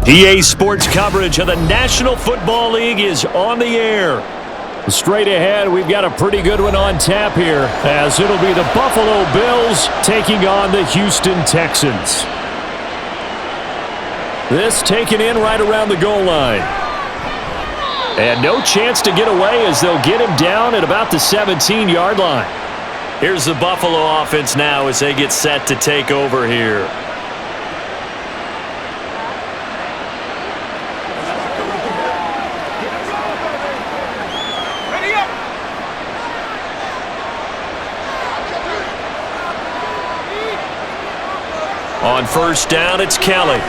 EA Sports coverage of the National Football League is on the air. Straight ahead, we've got a pretty good one on tap here, as it'll be the Buffalo Bills taking on the Houston Texans. This taken in right around the goal line. And no chance to get away as they'll get him down at about the 17-yard line. Here's the Buffalo offense now as they get set to take over here. On first down, it's Kelly.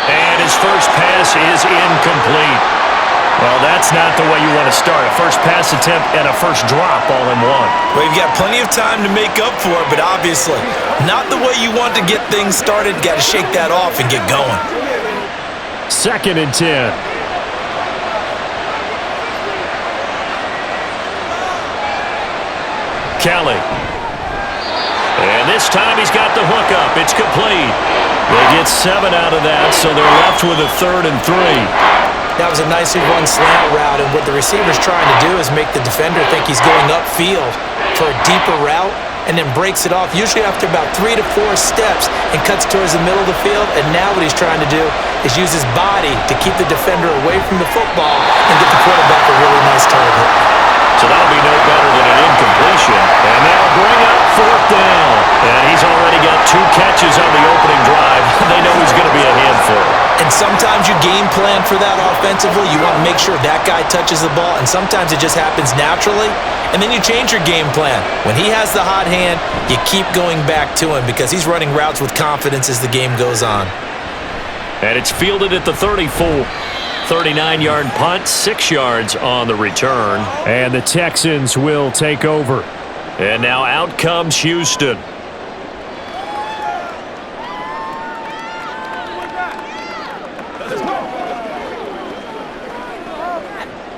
And his first pass is incomplete. Well, that's not the way you want to start. A first pass attempt and a first drop all in one. Well, you've got plenty of time to make up for it, but obviously not the way you want to get things started. Got to shake that off and get going. 2nd and 10. Kelly. And this time he's got the hookup. It's complete. They get 7 out of that, so they're left with a 3rd and 3. That was a nicely run slant route, and what the receiver's trying to do is make the defender think he's going upfield for a deeper route and then breaks it off, usually after about 3 to 4 steps, and cuts towards the middle of the field. And now what he's trying to do is use his body to keep the defender away from the football and get the quarterback a really nice target. So that'll be no better than an incompletion. And they'll bring up 4th down. And he's already got 2 catches on the opening drive. They know he's going to be a handful. And sometimes you game plan for that offensively. You want to make sure that guy touches the ball, and sometimes it just happens naturally. And then you change your game plan. When he has the hot hand, you keep going back to him because he's running routes with confidence as the game goes on. And it's fielded at the 34. 39-yard punt, 6 yards on the return. And the Texans will take over. And now out comes Houston.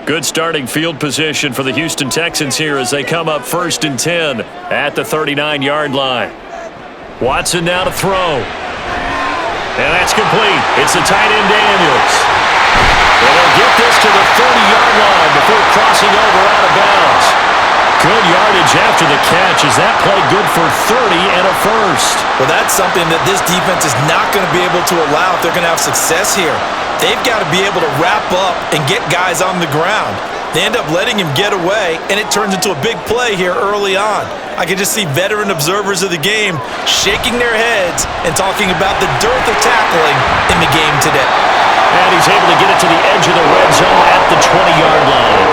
Good starting field position for the Houston Texans here as they come up 1st and 10 at the 39-yard line. Watson now to throw. And that's complete. It's the tight end Daniels. And they'll get this to the 30-yard line before crossing over out of bounds. Good yardage after the catch. Is that play good for 30 and a first? Well, that's something that this defense is not going to be able to allow if they're going to have success here. They've got to be able to wrap up and get guys on the ground. They end up letting him get away, and it turns into a big play here early on. I can just see veteran observers of the game shaking their heads and talking about the dearth of tackling in the game today. And he's able to get it to the edge of the red zone at the 20-yard line.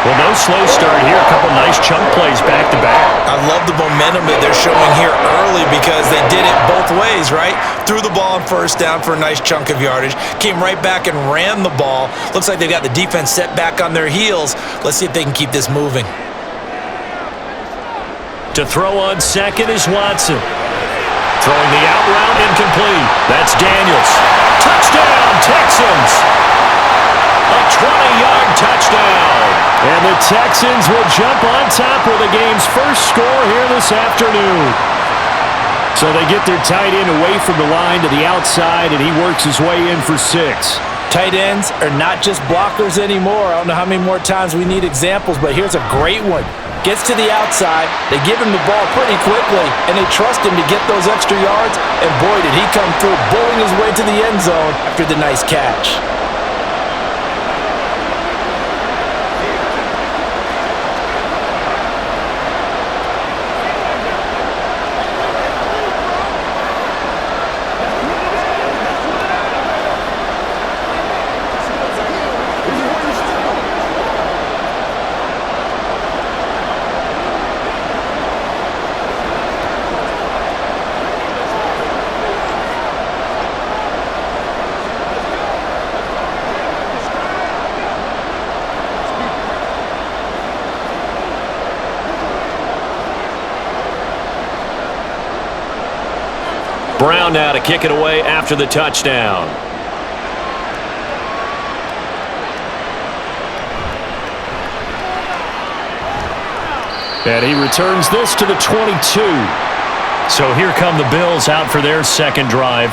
Well, no slow start here. A couple nice chunk plays back-to-back. I love the momentum that they're showing here early because they did it both ways, right? Threw the ball on first down for a nice chunk of yardage. Came right back and ran the ball. Looks like they've got the defense set back on their heels. Let's see if they can keep this moving. To throw on second is Watson. Throwing the out route incomplete. That's Daniels. Touchdown, Texans! A 20-yard touchdown. And the Texans will jump on top with the game's first score here this afternoon. So they get their tight end away from the line to the outside, and he works his way in for 6. Tight ends are not just blockers anymore. I don't know how many more times we need examples, but here's a great one. Gets to the outside, they give him the ball pretty quickly, and they trust him to get those extra yards, and boy, did he come through, bowling his way to the end zone after the nice catch. Brown now to kick it away after the touchdown. And he returns this to the 22. So here come the Bills out for their second drive.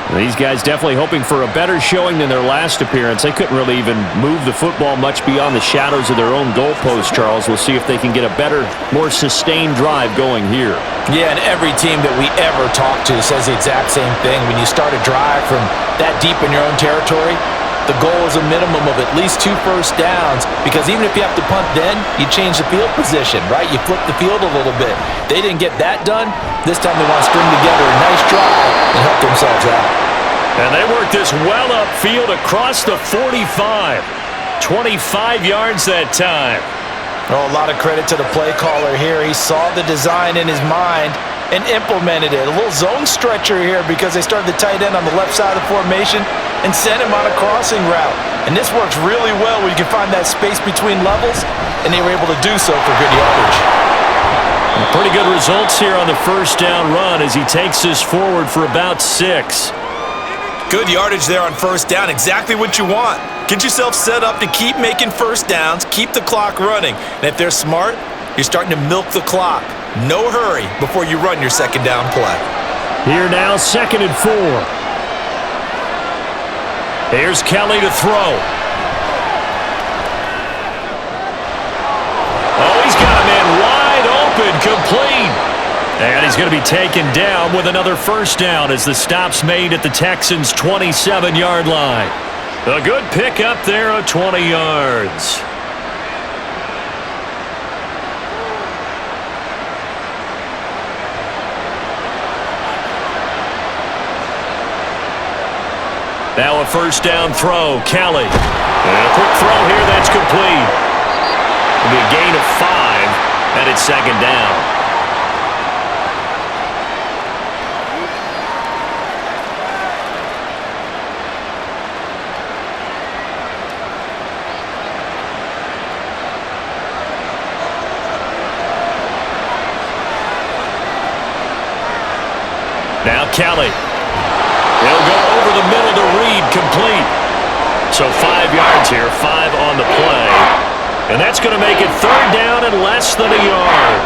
These guys definitely hoping for a better showing than their last appearance. They couldn't really even move the football much beyond the shadows of their own goalpost, Charles. We'll see if they can get a better, more sustained drive going here. Yeah, and every team that we ever talk to says the exact same thing. When you start a drive from that deep in your own territory, the goal is a minimum of at least 2 first downs, because even if you have to punt then, you change the field position, right? You flip the field a little bit. They didn't get that done. This time they want to string together a nice drive and help themselves out. And they work this well upfield across the 45. 25 yards that time. Oh, a lot of credit to the play caller here. He saw the design in his mind and implemented it. A little zone stretcher here because they started the tight end on the left side of the formation and sent him on a crossing route. And this works really well where you can find that space between levels, and they were able to do so for good yardage. Pretty good results here on the first down run as he takes this forward for about 6. Good yardage there on first down. Exactly what you want. Get yourself set up to keep making first downs, keep the clock running. And if they're smart, you're starting to milk the clock. No hurry before you run your second down play. Here now, 2nd and 4. Here's Kelly to throw. Oh, he's got a man wide open, complete. And he's going to be taken down with another first down as the stop's made at the Texans' 27-yard line. A good pick up there of 20 yards. Now a first down throw, Kelly. And a quick throw here, that's complete. It'll be a gain of 5, and it's 2nd down. Now Kelly. He'll go over the middle to Reed, complete. So 5 yards here, 5 on the play. And that's going to make it 3rd down and less than a yard.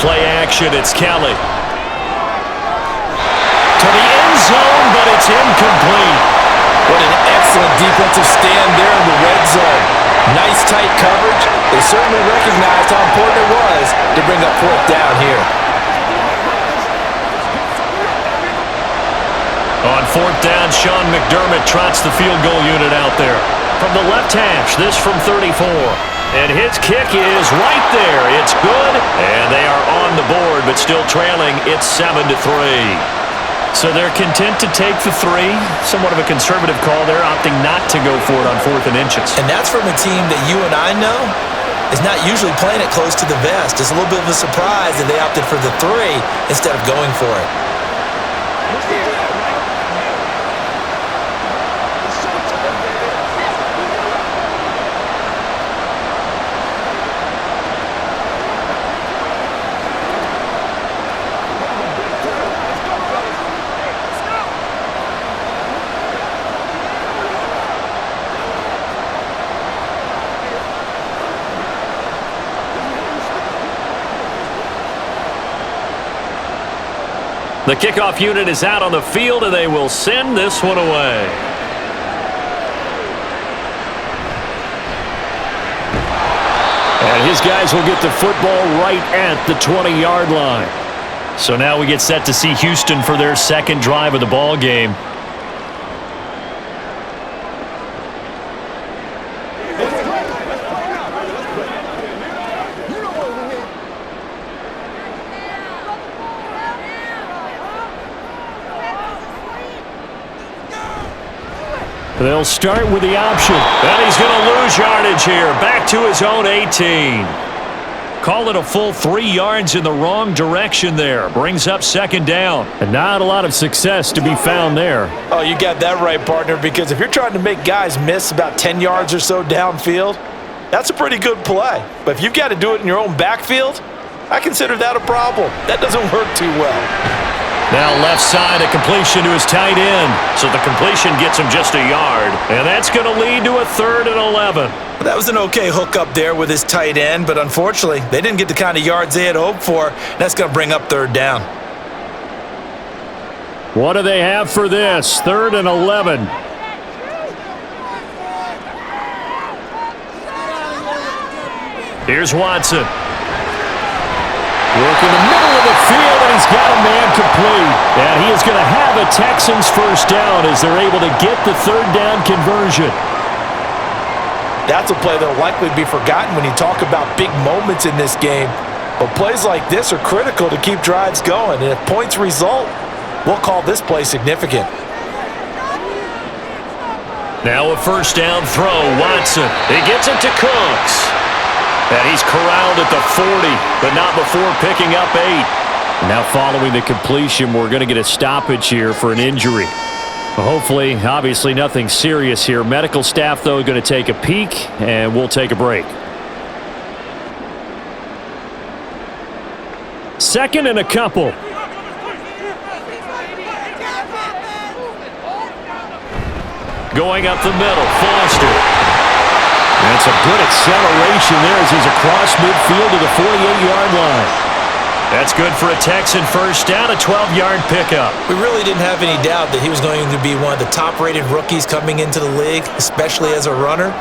Play action, it's Kelly. To the end zone, but it's incomplete. What an excellent defensive stand there in the red zone. Nice tight coverage. They certainly recognized how important it was to bring up 4th down here. On 4th down, Sean McDermott trots the field goal unit out there. From the left hash, this from 34. And his kick is right there. It's good, and they are on the board, but still trailing. It's 7-3. So they're content to take the 3. Somewhat of a conservative call. They're opting not to go for it on 4th and inches. And that's from a team that you and I know is not usually playing it close to the vest. It's a little bit of a surprise that they opted for the 3 instead of going for it. The kickoff unit is out on the field, and they will send this one away. And his guys will get the football right at the 20-yard line. So now we get set to see Houston for their 2nd drive of the ball game. They'll start with the option. And he's going to lose yardage here. Back to his own 18. Call it a full 3 yards in the wrong direction there. Brings up 2nd down. And not a lot of success to be found there. Oh, you got that right, partner, because if you're trying to make guys miss about 10 yards or so downfield, that's a pretty good play. But if you've got to do it in your own backfield, I consider that a problem. That doesn't work too well. Now left side, a completion to his tight end. So the completion gets him just a yard. And that's going to lead to a 3rd and 11. That was an okay hookup there with his tight end, but unfortunately, they didn't get the kind of yards they had hoped for. That's going to bring up 3rd down. What do they have for this? 3rd and 11. Here's Watson. Working the middle of the field, and he's got a man complete. And he is going to have a Texans first down as they're able to get the 3rd down conversion. That's a play that will likely be forgotten when you talk about big moments in this game. But plays like this are critical to keep drives going. And if points result, we'll call this play significant. Now a first down throw. Watson. He gets it to Cooks. And he's corralled at the 40, but not before picking up 8. Now following the completion, we're going to get a stoppage here for an injury. Hopefully, obviously nothing serious here. Medical staff, though, going to take a peek, and we'll take a break. 2nd and a couple. Going up the middle, Foster. That's a good acceleration there as he's across midfield to the 48-yard line. That's good for a Texan first down, a 12-yard pickup. We really didn't have any doubt that he was going to be one of the top-rated rookies coming into the league, especially as a runner,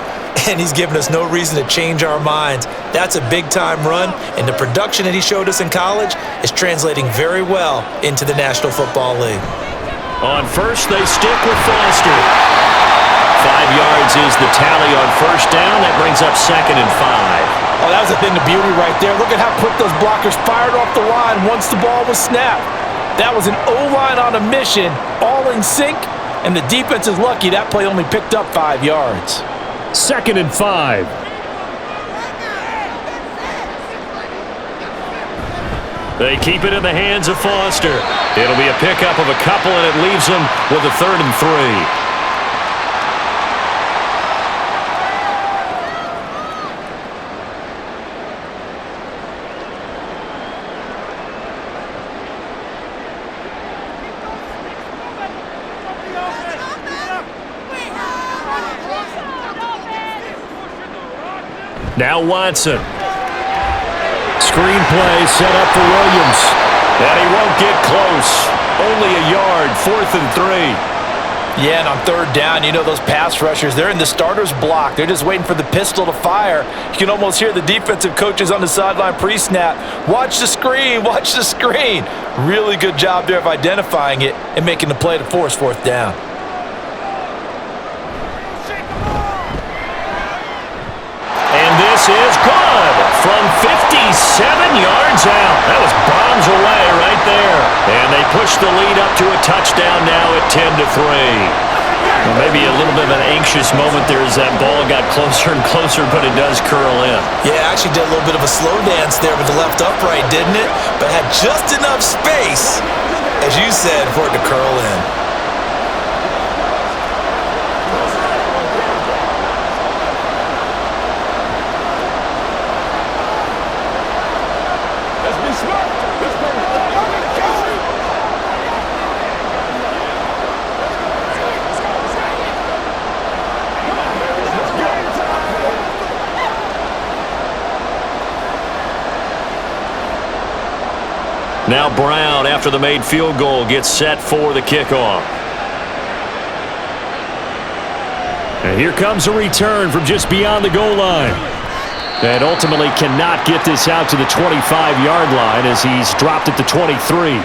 and he's given us no reason to change our minds. That's a big-time run, and the production that he showed us in college is translating very well into the National Football League. On first, they stick with Foster. 5 yards is the tally on first down. That brings up 2nd and 5. Oh, that was a thing of beauty right there. Look at how quick those blockers fired off the line once the ball was snapped. That was an O-line on a mission, all in sync, and the defense is lucky that play only picked up 5 yards. 2nd and 5. They keep it in the hands of Foster. It'll be a pickup of a couple, and it leaves them with a 3rd and 3. Now Watson. Screen play set up for Williams. And he won't get close. Only a yard, 4th and 3. Yeah, and on 3rd down, you know those pass rushers, they're in the starter's block. They're just waiting for the pistol to fire. You can almost hear the defensive coaches on the sideline pre-snap. Watch the screen, watch the screen. Really good job there of identifying it and making the play to force 4th down. This is good from 57 yards out. That was bombs away right there. And they push the lead up to a touchdown now at 10-3. Well, maybe a little bit of an anxious moment there as that ball got closer and closer, but it does curl in. Yeah, actually did a little bit of a slow dance there with the left upright, didn't it? But had just enough space, as you said, for it to curl in. Now Brown, after the made field goal, gets set for the kickoff. And here comes a return from just beyond the goal line. And ultimately cannot get this out to the 25-yard line as he's dropped at the 23.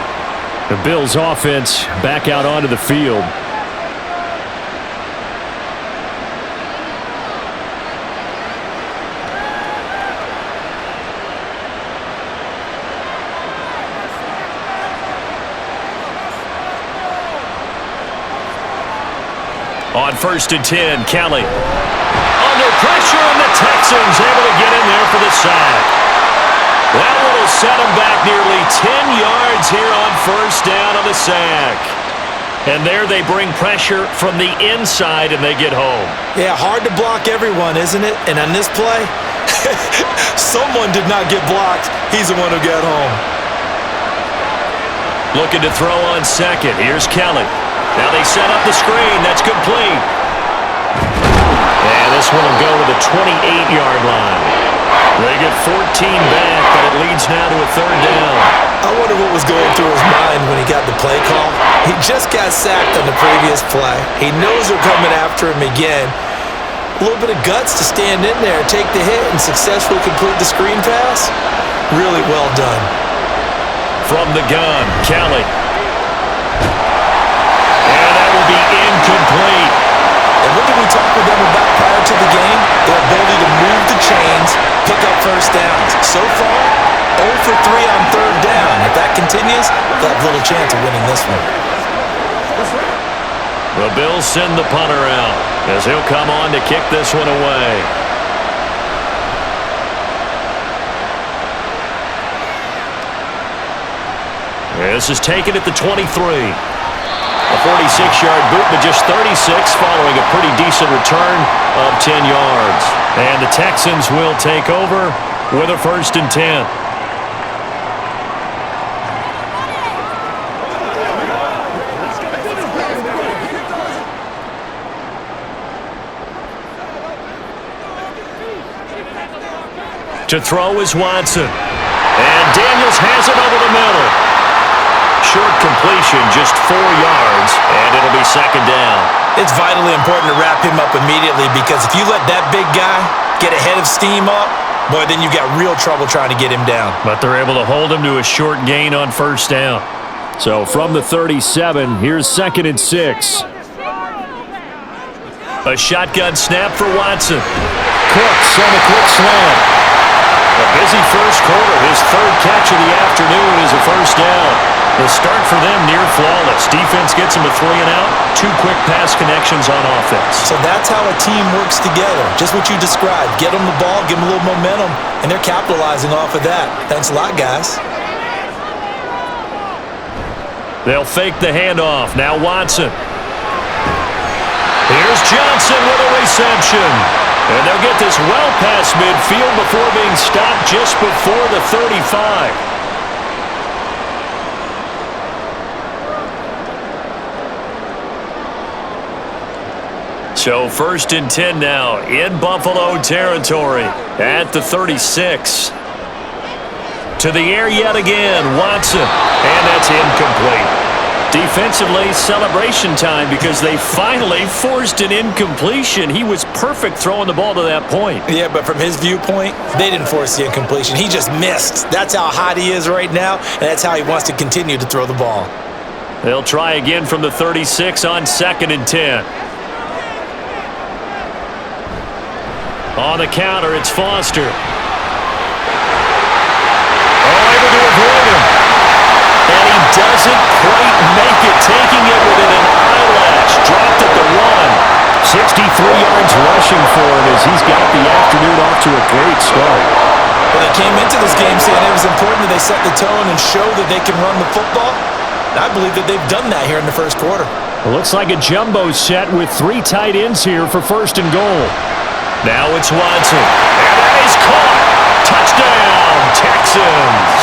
The Bills offense back out onto the field. On 1st and 10, Kelly. Under pressure, and the Texans able to get in there for the sack. That will set them back nearly 10 yards here on first down on the sack. And there they bring pressure from the inside, and they get home. Yeah, hard to block everyone, isn't it? And on this play, someone did not get blocked. He's the one who got home. Looking to throw on second. Here's Kelly. Now they set up the screen. That's complete. And this one will go to the 28-yard line. They get 14 back, but it leads now to a third down. I wonder what was going through his mind when he got the play call. He just got sacked on the previous play. He knows they're coming after him again. A little bit of guts to stand in there, take the hit, and successfully complete the screen pass. Really well done. From the gun, Kelly. And that will be incomplete. And what did we talk with them about prior to the game? Their ability to move the chains, pick up first downs. So far, 0 for 3 on third down. If that continues, they'll have little chance of winning this one. The Bills send the punter out as he'll come on to kick this one away. This is taken at the 23. A 46-yard boot, but just 36 following a pretty decent return of 10 yards. And the Texans will take over with a 1st and 10. To throw is Watson. And Daniels has it over the middle. Short completion, just 4 yards, and it'll be 2nd down. It's vitally important to wrap him up immediately because if you let that big guy get a head of steam up, boy, then you've got real trouble trying to get him down. But they're able to hold him to a short gain on 1st down. So from the 37, here's 2nd and 6. A shotgun snap for Watson. Cooks on a quick slant. A busy first quarter. His 3rd catch of the afternoon is a 1st down. The start for them near flawless. Defense gets him a 3 and out. 2 quick pass connections on offense. So that's how a team works together. Just what you described. Get them the ball, give them a little momentum, and they're capitalizing off of that. Thanks a lot, guys. They'll fake the handoff. Now Watson. Here's Johnson with a reception. And they'll get this well past midfield before being stopped just before the 35. So 1st and 10 now in Buffalo territory at the 36. To the air yet again, Watson. And that's incomplete. Defensively, celebration time because they finally forced an incompletion. He was perfect throwing the ball to that point. Yeah, but from his viewpoint, they didn't force the incompletion. He just missed. That's how hot he is right now, and that's how he wants to continue to throw the ball. They'll try again from the 36 on 2nd and 10. On the counter, it's Foster. Oh, able to avoid him. And he doesn't quite make it, taking it within an eyelash. Dropped at the 1. 63 yards rushing for him as he's got the afternoon off to a great start. Well, they came into this game saying it was important that they set the tone and show that they can run the football. And I believe that they've done that here in the 1st quarter. It looks like a jumbo set with 3 tight ends here for 1st and goal. Now it's Watson. And that is caught. Touchdown, Texans.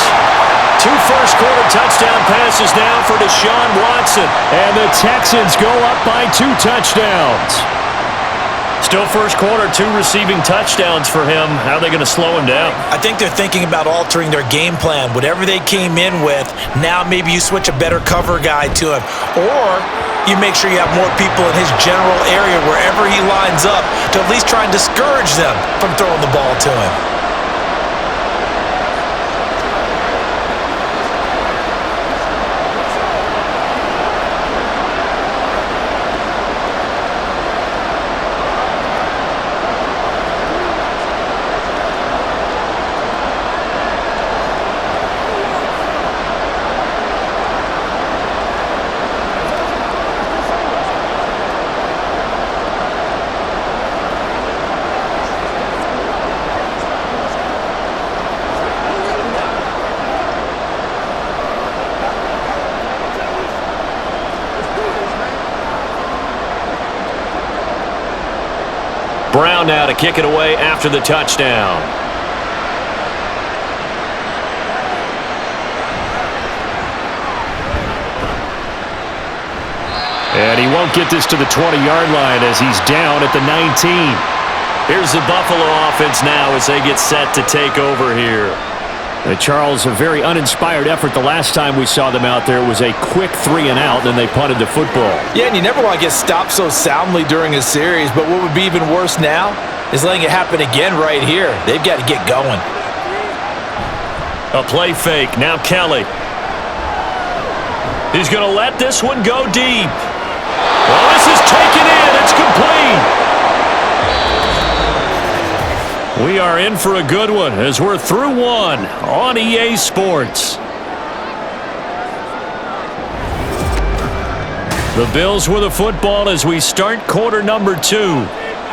2 first-quarter touchdown passes now for Deshaun Watson. And the Texans go up by 2 touchdowns. Still first quarter, 2 receiving touchdowns for him. How are they going to slow him down? I think they're thinking about altering their game plan. Whatever they came in with, now maybe you switch a better cover guy to him. Or you make sure you have more people in his general area wherever he lines up to at least try and discourage them from throwing the ball to him. Brown now to kick it away after the touchdown. And he won't get this to the 20-yard line as he's down at the 19. Here's the Buffalo offense now as they get set to take over here. Charles, a very uninspired effort the last time we saw them out there. It was a quick 3-and-out, then they punted the football. Yeah, and you never want to get stopped so soundly during a series, but what would be even worse now is letting it happen again right here. They've got to get going. A play fake. Now Kelly. He's going to let this one go deep. Well, this is taken in. It's complete. We are in for a good one as we're through one on EA Sports. The Bills with the football as we start quarter number 2.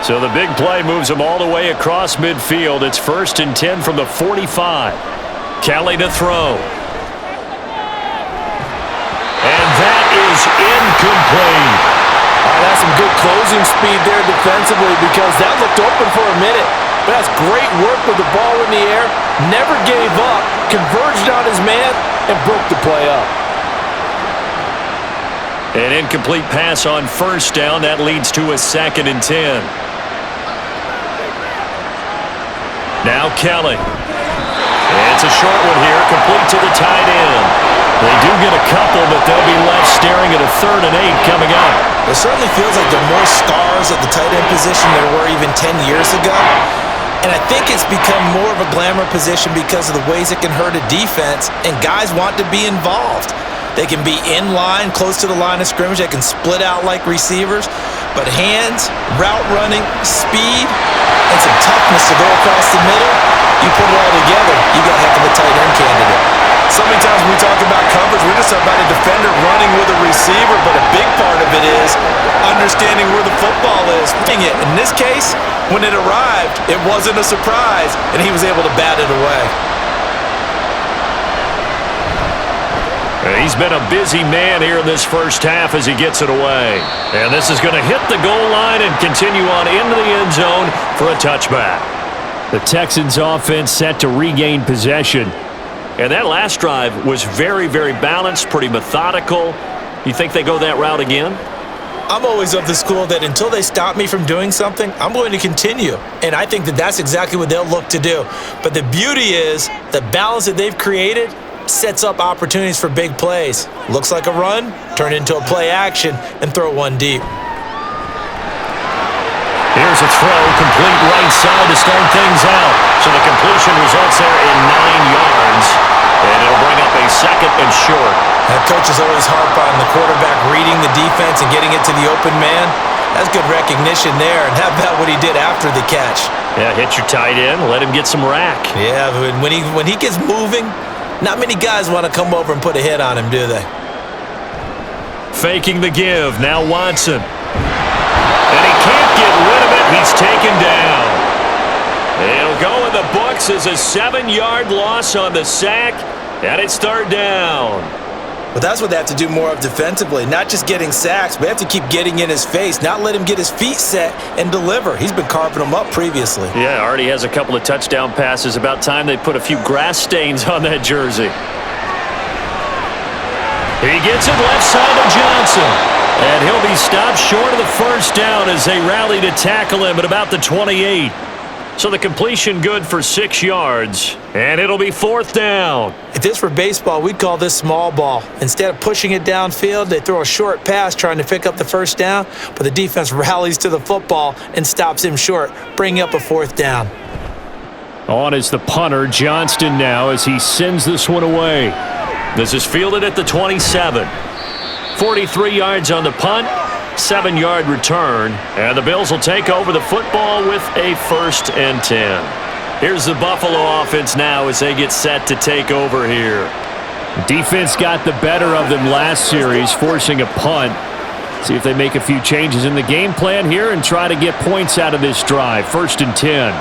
So the big play moves them all the way across midfield. It's 1st and 10 from the 45. Kelly to throw. And that is incomplete. That's some good closing speed there defensively because that looked open for a minute. But that's great work with the ball in the air. Never gave up. Converged on his man and broke the play up. An incomplete pass on 1st down. That leads to a 2nd and 10. Now Kelly. It's a short one here. Complete to the tight end. They do get a couple, but they'll be left staring at a 3rd and 8 coming up. It certainly feels like there are more stars at the tight end position than there were even 10 years ago. And I think it's become more of a glamour position because of the ways it can hurt a defense, and guys want to be involved. They can be in line, close to the line of scrimmage. They can split out like receivers. But hands, route running, speed, and some toughness to go across the middle, you put it all together, you got a heck of a tight end candidate. So many times when we talk about coverage, we're just about a defender running with a receiver, but a big part of it is understanding where the football is. In this case, when it arrived, it wasn't a surprise, and he was able to bat it away. He's been a busy man here in this first half as he gets it away. And this is going to hit the goal line and continue on into the end zone for a touchback. The Texans offense set to regain possession. And that last drive was very, very balanced, pretty methodical. You think they go that route again? I'm always of the school that until they stop me from doing something, I'm going to continue. And I think that that's exactly what they'll look to do. But the beauty is the balance that they've created sets up opportunities for big plays. Looks like a run, turn into a play action, and throw one deep. Here's a throw, complete right side to start things out. So the completion results there in 9 yards. And it'll bring up a 2nd and short. That coach is always harp on the quarterback reading the defense and getting it to the open man. That's good recognition there. And how about what he did after the catch? Yeah, hit your tight end, let him get some rack. Yeah, but when he gets moving, not many guys want to come over and put a hit on him, do they? Faking the give. Now Watson. And he can't get rid of it. He's taken down. It'll go in the books as a 7-yard loss on the sack. And it's 3rd down. But that's what they have to do more of defensively. Not just getting sacks, but they have to keep getting in his face. Not let him get his feet set and deliver. He's been carving them up previously. Yeah, already has a couple of touchdown passes. About time they put a few grass stains on that jersey. He gets it left side of Johnson. And he'll be stopped short of the 1st down as they rally to tackle him at about the 28. So the completion good for 6 yards. And it'll be 4th down. If this were baseball, we'd call this small ball. Instead of pushing it downfield, they throw a short pass trying to pick up the 1st down, but the defense rallies to the football and stops him short, bringing up a 4th down. On is the punter, Johnston now, as he sends this one away. This is fielded at the 27. 43 yards on the punt, 7-yard return, and the Bills will take over the football with a 1st and 10. Here's the Buffalo offense now as they get set to take over here. Defense got the better of them last series, forcing a punt. See if they make a few changes in the game plan here and try to get points out of this drive. 1st and 10.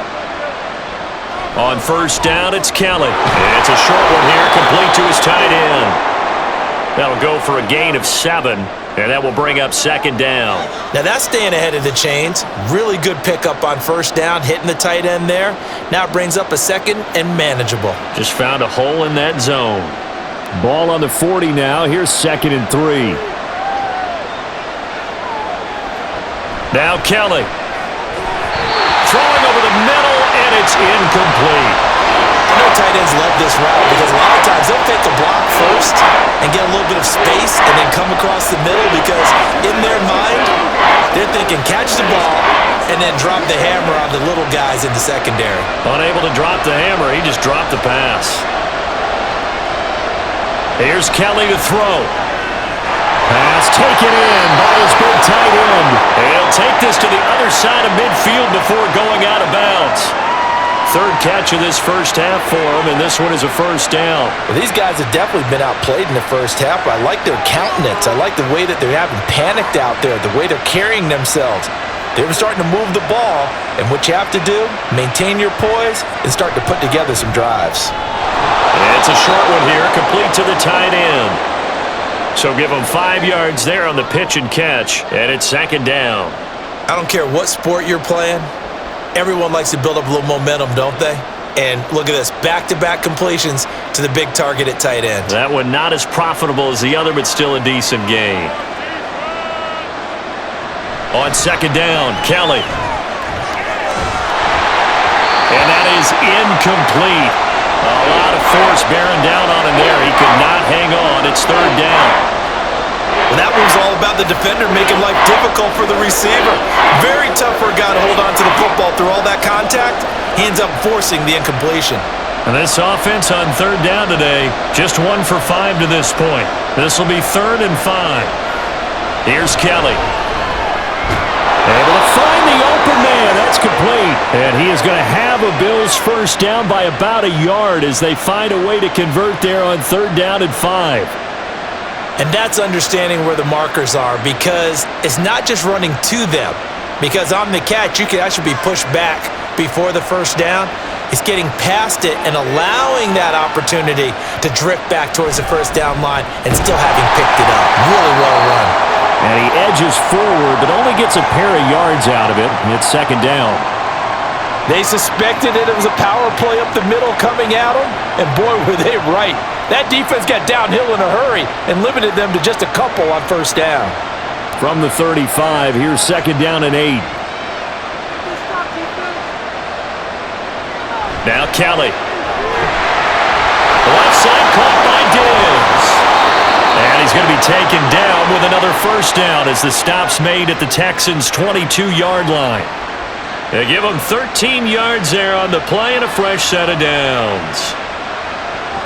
On 1st down, it's Kelly. And it's a short one here, complete to his tight end. That'll go for a gain of 7, and that will bring up 2nd down. Now that's staying ahead of the chains. Really good pickup on 1st down, hitting the tight end there. Now it brings up a 2nd and manageable. Just found a hole in that zone. Ball on the 40 now. Here's 2nd and 3. Now Kelly. Throwing over the middle, and it's incomplete. I know tight ends love this route because a lot of times they'll take the block first and get a little bit of space and then come across the middle because in their mind, they're thinking catch the ball and then drop the hammer on the little guys in the secondary. Unable to drop the hammer, he just dropped the pass. Here's Kelly to throw. Pass taken in by his big tight end. He'll take this to the other side of midfield before going out of bounds. Third catch of this first half for him, and this one is a first down. Well, these guys have definitely been outplayed in the first half, but I like their countenance. I like the way that they haven't panicked out there, the way they're carrying themselves. They're starting to move the ball, and what you have to do, maintain your poise and start to put together some drives. And it's a short one here, complete to the tight end. So give them 5 yards there on the pitch and catch, and it's second down. I don't care what sport you're playing. Everyone likes to build up a little momentum, don't they? And look at this, back-to-back completions to the big target at tight end. That one not as profitable as the other, but still a decent gain. On second down, Kelly. And that is incomplete. A lot of force bearing down on him there. He could not hang on. It's third down. Well, that was all about the defender making life difficult for the receiver. Very tough for a guy to hold on to the football through all that contact. He ends up forcing the incompletion. And this offense on third down today, just 1 for 5 to this point. This will be 3rd and 5. Here's Kelly. Able to find the open man. That's complete. And he is going to have a Bills first down by about a yard as they find a way to convert there on third down and 5. And that's understanding where the markers are because it's not just running to them. Because on the catch, you can actually be pushed back before the first down. It's getting past it and allowing that opportunity to drift back towards the first down line and still having picked it up. Really well run. And he edges forward, but only gets a pair of yards out of it. It's second down. They suspected it was a power play up the middle coming at them, and boy, were they right. That defense got downhill in a hurry and limited them to just a couple on first down. From the 35, here's second down and 8. Now Kelly. Left side caught by Diggs. And he's going to be taken down with another first down as the stop's made at the Texans' 22-yard line. They give him 13 yards there on the play and a fresh set of downs.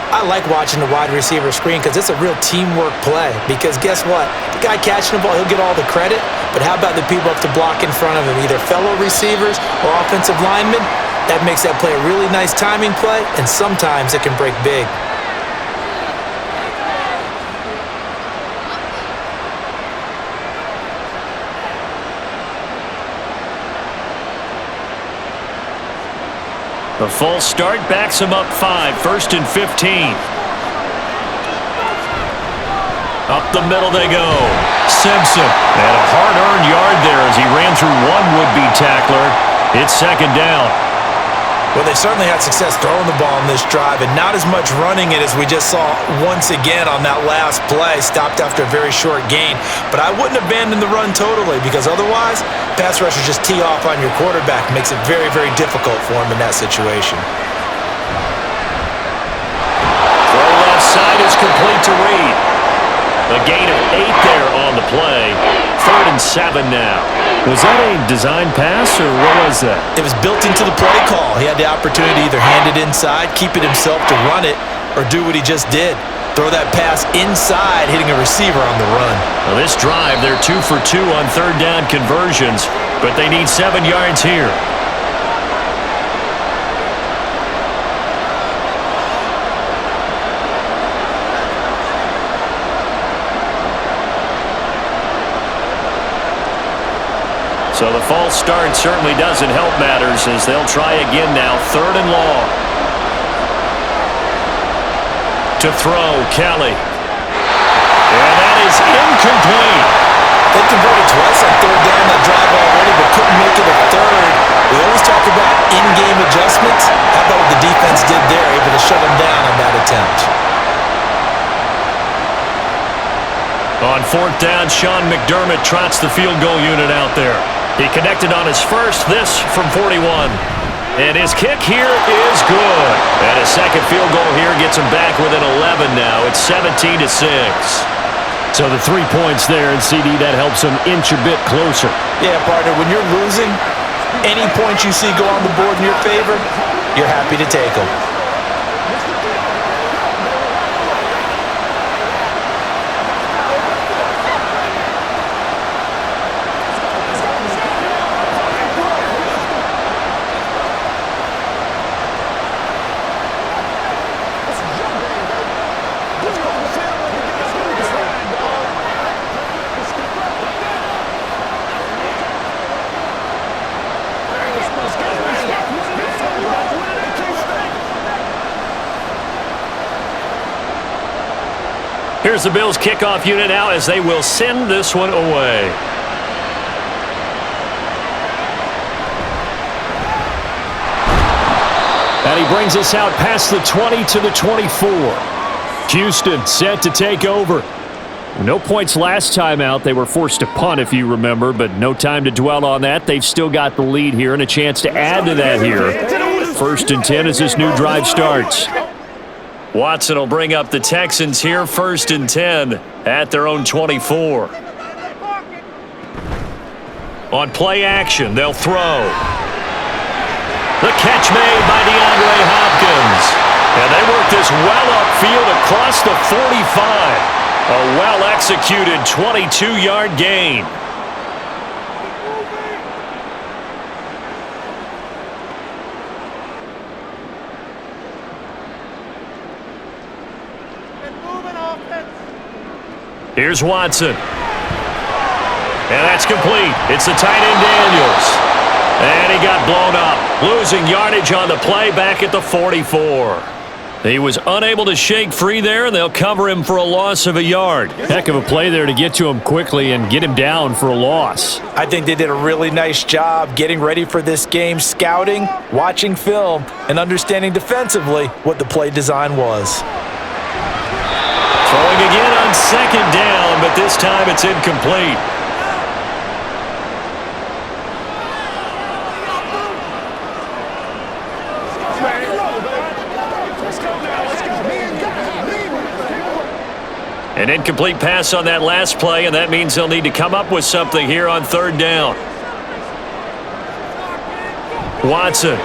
I like watching the wide receiver screen because it's a real teamwork play. Because guess what? The guy catching the ball, he'll get all the credit. But how about the people up to block in front of him, either fellow receivers or offensive linemen? That makes that play a really nice timing play, and sometimes it can break big. The false start backs him up 5, 1st and 15. Up the middle they go. Simpson. And a hard-earned yard there as he ran through one would-be tackler. It's second down. Well, they certainly had success throwing the ball in this drive and not as much running it as we just saw once again on that last play. Stopped after a very short gain. But I wouldn't abandon the run totally because otherwise, pass rushers just tee off on your quarterback. Makes it very, very difficult for him in that situation. Throw left side is complete to Reed. A gain of 8 there on the play. 3rd and 7 now. Was that a design pass, or what was that? It was built into the play call. He had the opportunity to either hand it inside, keep it himself to run it, or do what he just did. Throw that pass inside, hitting a receiver on the run. Well, this drive, they're 2 for 2 on third down conversions, but they need 7 yards here. So the false start certainly doesn't help matters as they'll try again now, 3rd and long. To throw, Kelly. And that is incomplete. They converted twice on third down that drive already, but couldn't make it a third. We always talk about in-game adjustments. How about what the defense did there, able to shut them down on that attempt? On 4th down, Sean McDermott trots the field goal unit out there. He connected on his first, this from 41. And his kick here is good. And his second field goal here gets him back within 11 now. It's 17-6. So the 3 points there, and CD, that helps him inch a bit closer. Yeah, partner, when you're losing, any points you see go on the board in your favor, you're happy to take them. Here's the Bills' kickoff unit now as they will send this one away. And he brings us out past the 20 to the 24. Houston set to take over. No points last time out. They were forced to punt, if you remember, but no time to dwell on that. They've still got the lead here and a chance to add to that here. 1st and 10 as this new drive starts. Watson will bring up the Texans here, 1st and 10 at their own 24. On play action, they'll throw. The catch made by DeAndre Hopkins. And they work this well upfield across the 45. A well-executed 22-yard gain. Here's Watson. And that's complete. It's the tight end Daniels. And he got blown up. Losing yardage on the play back at the 44. He was unable to shake free there, and they'll cover him for a loss of a yard. Heck of a play there to get to him quickly and get him down for a loss. I think they did a really nice job getting ready for this game, scouting, watching film, and understanding defensively what the play design was. Throwing again on 2nd down, but this time it's incomplete. An incomplete pass on that last play, and that means they'll need to come up with something here on 3rd down. Watson.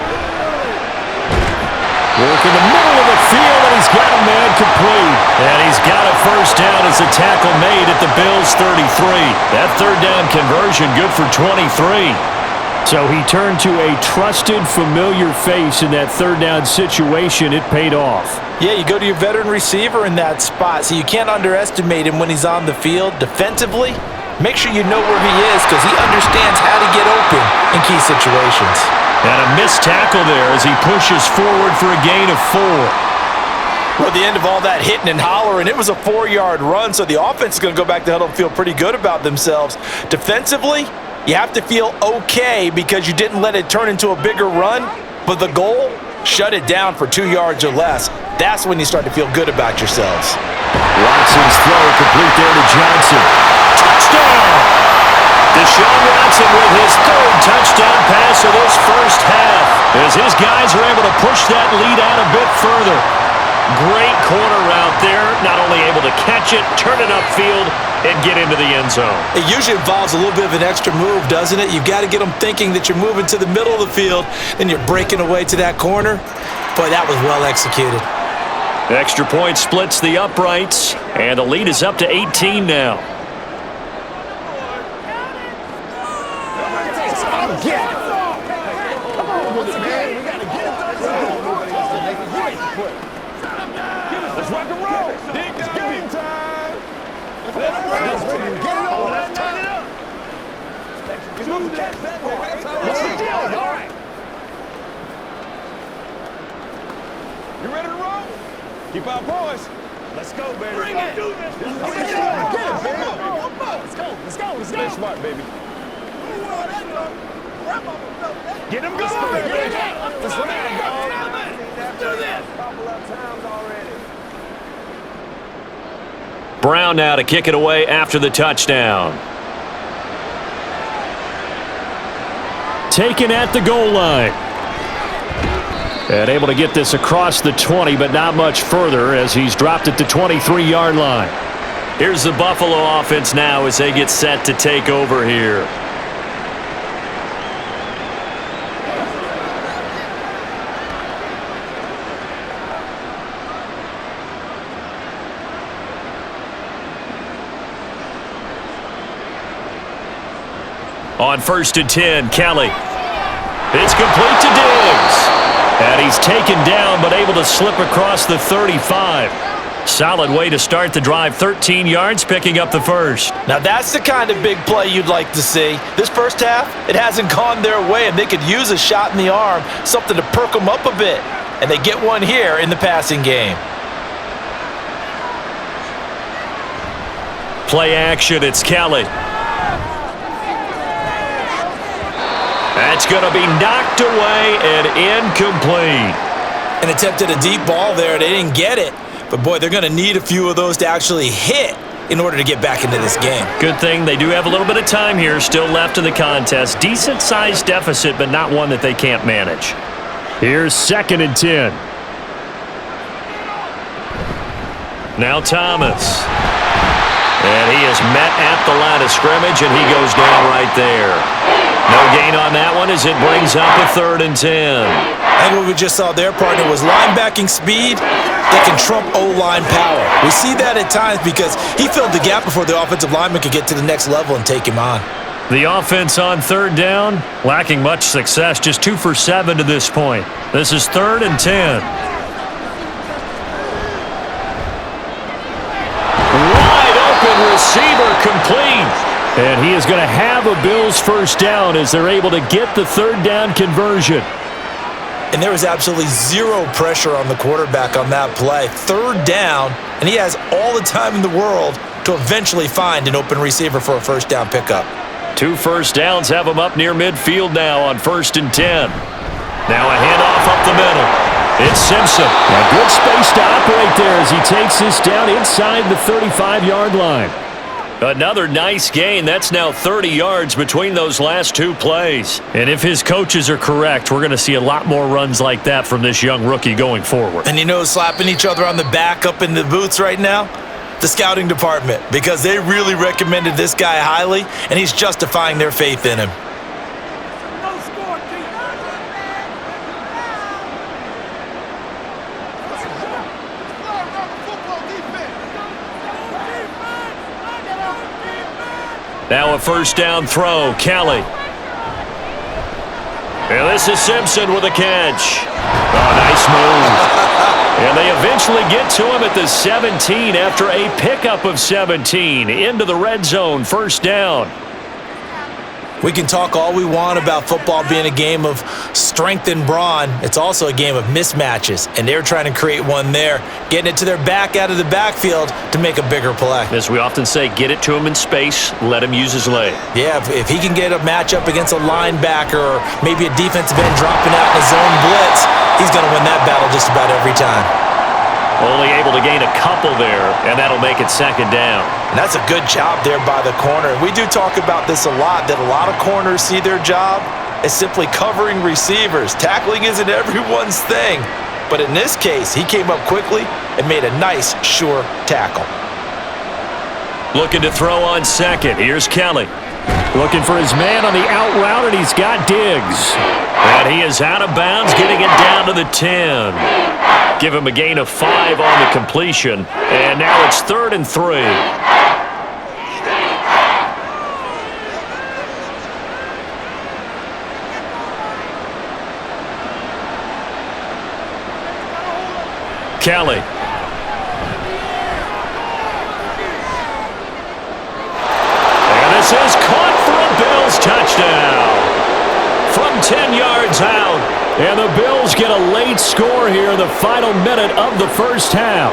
Work in the middle of the field, and he's got a man complete. And he's got a 1st down as the tackle made at the Bills' 33. That 3rd down conversion good for 23. So he turned to a trusted, familiar face in that 3rd down situation. It paid off. Yeah, you go to your veteran receiver in that spot, so you can't underestimate him when he's on the field. Defensively, make sure you know where he is because he understands how to get open in key situations. And a missed tackle there as he pushes forward for a gain of 4. Well, at the end of all that hitting and hollering, it was a 4-yard run, so the offense is going to go back to huddle and feel pretty good about themselves. Defensively, you have to feel okay because you didn't let it turn into a bigger run, but the goal, shut it down for 2 yards or less. That's when you start to feel good about yourselves. Watson's throw complete there to Johnson. Touchdown! Deshaun Watson with his 3rd touchdown pass of this 1st half as his guys are able to push that lead out a bit further. Great corner route there, not only able to catch it, turn it upfield, and get into the end zone. It usually involves a little bit of an extra move, doesn't it? You've got to get them thinking that you're moving to the middle of the field, then you're breaking away to that corner. Boy, that was well executed. Extra point splits the uprights, and the lead is up to 18 now. You ready to roll? Keep our boys. Let's go, baby. Bring it. Do this. Let's go. Let's go. Stay smart, baby. Get him going, baby. Let's do this. Brown now to kick it away after the touchdown. taken at the goal line. And able to get this across the 20, but not much further as he's dropped it to 23-yard line. Here's the Buffalo offense now as they get set to take over here. On 1st and 10, Kelly. It's complete to Diggs. And he's taken down but able to slip across the 35. Solid way to start the drive. 13 yards, picking up the first. Now that's the kind of big play you'd like to see. This first half, it hasn't gone their way, and they could use a shot in the arm, something to perk them up a bit. And they get one here in the passing game. Play action, it's Kelly. That's going to be knocked away and incomplete. And attempted a deep ball there. They didn't get it. But, boy, they're going to need a few of those to actually hit in order to get back into this game. Good thing they do have a little bit of time here still left in the contest. Decent-sized deficit, but not one that they can't manage. Here's 2nd and 10. Now Thomas. And he is met at the line of scrimmage, and he goes down right there. No gain on that one as it brings up a 3rd and 10. I think what we just saw there, partner, was linebacking speed that can trump O-line power. We see that at times because he filled the gap before the offensive lineman could get to the next level and take him on. The offense on 3rd down, lacking much success, just 2 for 7 to this point. This is 3rd and 10. Wide open receiver complete. And he is going to have a Bills first down as they're able to get the 3rd down conversion. And there was absolutely zero pressure on the quarterback on that play. 3rd down, and he has all the time in the world to eventually find an open receiver for a first down pickup. 2 first downs have him up near midfield now on 1st and 10. Now a handoff up the middle. It's Simpson. A good space to operate there as he takes this down inside the 35-yard line. Another nice gain. That's now 30 yards between those last 2 plays. And if his coaches are correct, we're going to see a lot more runs like that from this young rookie going forward. And you know, slapping each other on the back up in the boots right now? The scouting department, because they really recommended this guy highly, and he's justifying their faith in him. Now a first down throw, Kelly. And this is Simpson with a catch. Oh, nice move. And they eventually get to him at the 17 after a pickup of 17 into the red zone, first down. We can talk all we want about football being a game of strength and brawn. It's also a game of mismatches, and they're trying to create one there, getting it to their back out of the backfield to make a bigger play. As we often say, get it to him in space, let him use his leg. Yeah, if he can get a matchup against a linebacker or maybe a defensive end dropping out in a zone blitz, he's going to win that battle just about every time. Only able to gain a couple there, and that'll make it 2nd down. And that's a good job there by the corner. We do talk about this a lot, that a lot of corners see their job as simply covering receivers. Tackling isn't everyone's thing. But in this case, he came up quickly and made a nice, sure tackle. Looking to throw on 2nd. Here's Kelly. Looking for his man on the out route, and he's got Diggs. And he is out of bounds, getting it down to the 10. Give him a gain of 5 on the completion. And now it's 3rd and 3. Kelly. And this is caught for a Bills touchdown. From 10 yards out. And the Bills get a late score here in the final minute of the first half.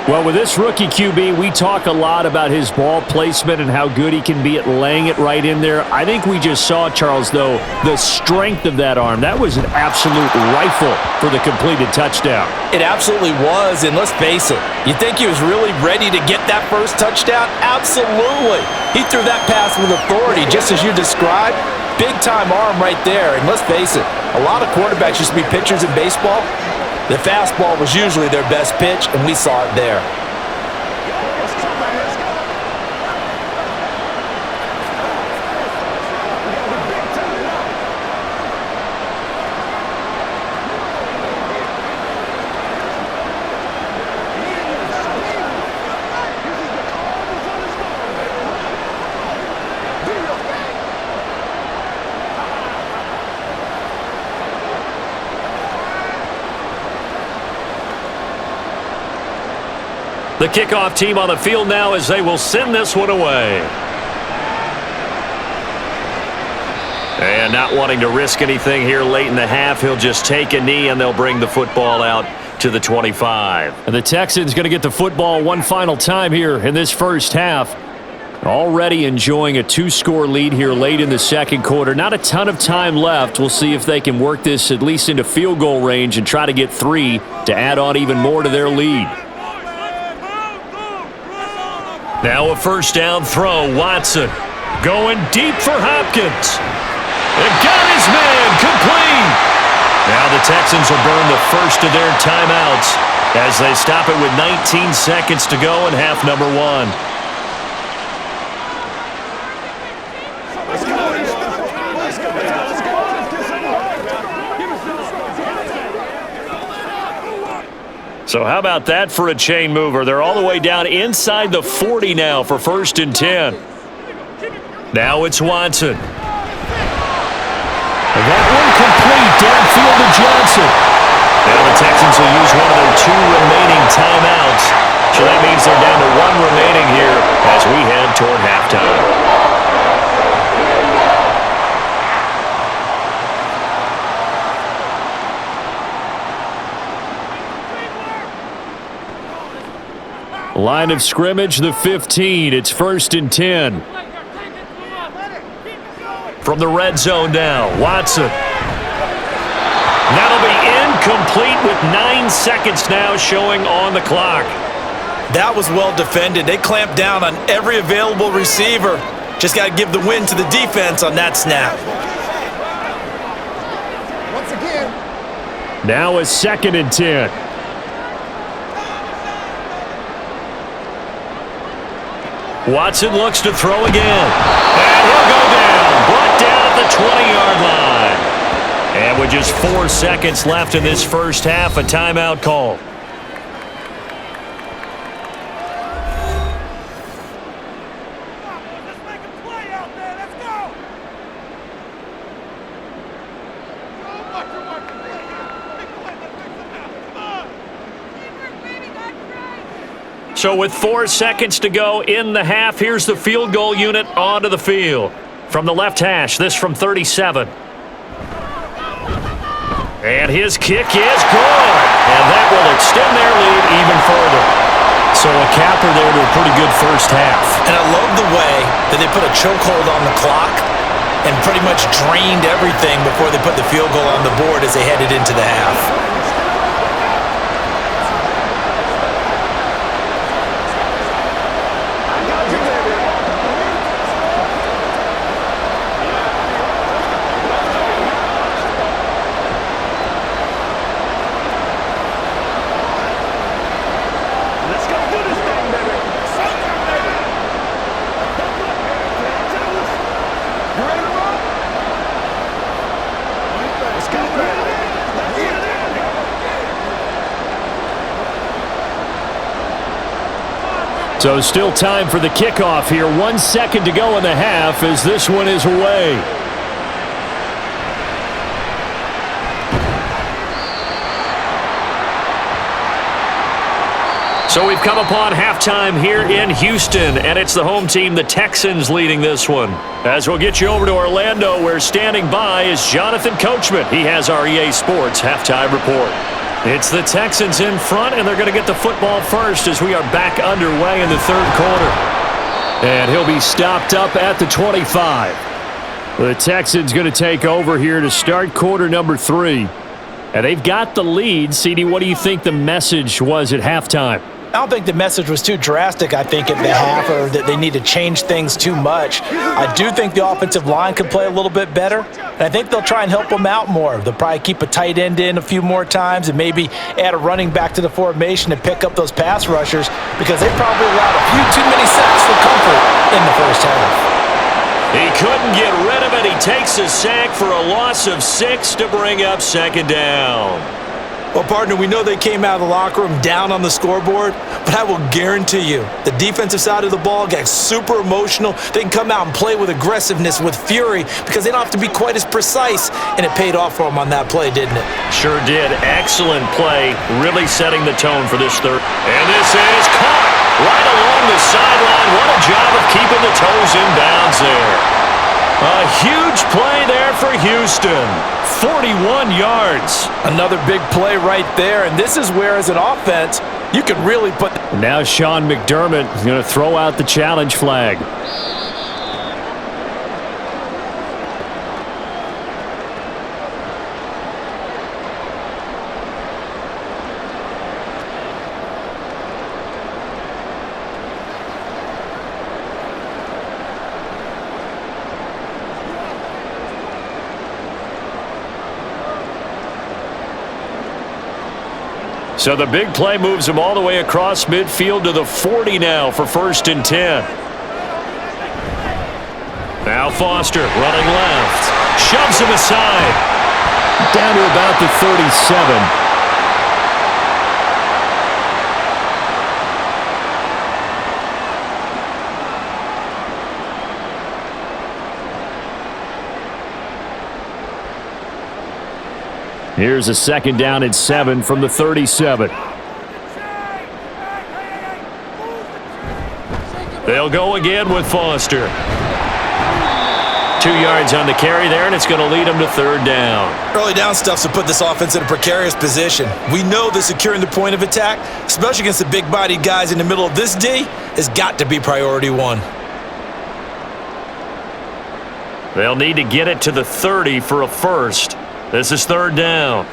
Well, with this rookie QB, we talk a lot about his ball placement and how good he can be at laying it right in there. I think we just saw, Charles, though, the strength of that arm. That was an absolute rifle for the completed touchdown. It absolutely was, and let's face it, you think he was really ready to get that first touchdown? Absolutely. He threw that pass with authority, just as you described. Big-time arm right there, and let's face it, a lot of quarterbacks used to be pitchers in baseball. The fastball was usually their best pitch, and we saw it there. The kickoff team on the field now as they will send this one away. And not wanting to risk anything here late in the half, he'll just take a knee and they'll bring the football out to the 25. And the Texans going to get the football one final time here in this first half. Already enjoying a 2-score lead here late in the second quarter. Not a ton of time left. We'll see if they can work this at least into field goal range and try to get 3 to add on even more to their lead. Now a first down throw. Watson going deep for Hopkins. And got his man complete. Now the Texans will burn the first of their timeouts as they stop it with 19 seconds to go in half number 1. So how about that for a chain mover? They're all the way down inside the 40 now for first and 10. Now it's Watson. And that one complete downfield to Johnson. Now the Texans will use one of their 2 remaining timeouts. So that means they're down to 1 remaining here as we head toward halftime. Line of scrimmage, the 15. It's first and 10. From the red zone now, Watson. That'll be incomplete with 9 seconds now showing on the clock. That was well defended. They clamped down on every available receiver. Just got to give the win to the defense on that snap. Once again. Now a second and 10. Watson looks to throw again. And he'll go down. Brought down at the 20-yard line. And with just 4 seconds left in this first half, a timeout call. So with 4 seconds to go in the half, here's the field goal unit onto the field. From the left hash, this from 37. And his kick is good. And that will extend their lead even further. So a capper there to a pretty good first half. And I love the way that they put a chokehold on the clock and pretty much drained everything before they put the field goal on the board as they headed into the half. So still time for the kickoff here. 1 second to go in the half as this one is away. So we've come upon halftime here in Houston, and it's the home team, the Texans, leading this one. As we'll get you over to Orlando, where standing by is Jonathan Coachman. He has our EA Sports halftime report. It's the Texans in front, and they're going to get the football first as we are back underway in the third quarter. And he'll be stopped up at the 25. The Texans going to take over here to start quarter number 3. And they've got the lead. CD, what do you think the message was at halftime? I don't think the message was too drastic, I think, at the half, or that they need to change things too much. I do think the offensive line could play a little bit better, and I think they'll try and help them out more. They'll probably keep a tight end in a few more times and maybe add a running back to the formation and pick up those pass rushers because they probably allowed a few too many sacks for comfort in the first half. He couldn't get rid of it. He takes a sack for a loss of 6 to bring up second down. Well, partner, we know they came out of the locker room down on the scoreboard, but I will guarantee you the defensive side of the ball got super emotional. They can come out and play with aggressiveness, with fury, because they don't have to be quite as precise, and it paid off for them on that play, didn't it? Sure did. Excellent play, really setting the tone for this third. And this is caught right along the sideline. What a job of keeping the toes in bounds there. A huge play there for Houston. 41 yards. Another big play right there, and this is where, as an offense, you can really put... Now Sean McDermott is going to throw out the challenge flag. So the big play moves him all the way across midfield to the 40 now for 1st and 10. Now Foster running left. Shoves him aside. Down to about the 37. Here's a 2nd down and 7 from the 37. They'll go again with Foster. 2 yards on the carry there, and it's going to lead them to 3rd down. Early down stuff's to put this offense in a precarious position. We know that securing the point of attack, especially against the big-bodied guys in the middle of this D, has got to be priority 1. They'll need to get it to the 30 for a first. This is 3rd down.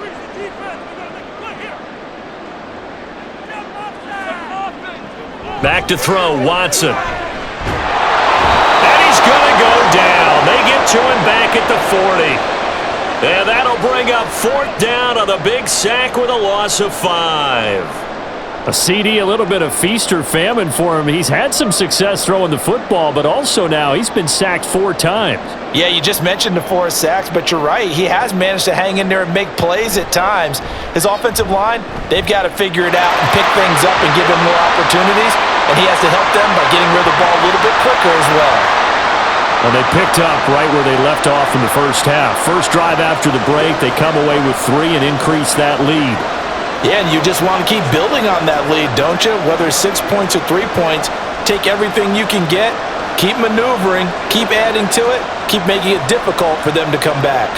Back to throw, Watson. And he's going to go down. They get to him back at the 40. And that'll bring up 4th down on the big sack with a loss of 5. A CD, a little bit of feast or famine for him. He's had some success throwing the football, but also now he's been sacked 4 times. Yeah, you just mentioned the 4 sacks, but you're right. He has managed to hang in there and make plays at times. His offensive line, they've got to figure it out and pick things up and give him more opportunities, and he has to help them by getting rid of the ball a little bit quicker as well. Well, they picked up right where they left off in the first half. First drive after the break, they come away with 3 and increase that lead. Yeah, and you just want to keep building on that lead, don't you? Whether it's 6 points or 3 points, take everything you can get, keep maneuvering, keep adding to it, keep making it difficult for them to come back.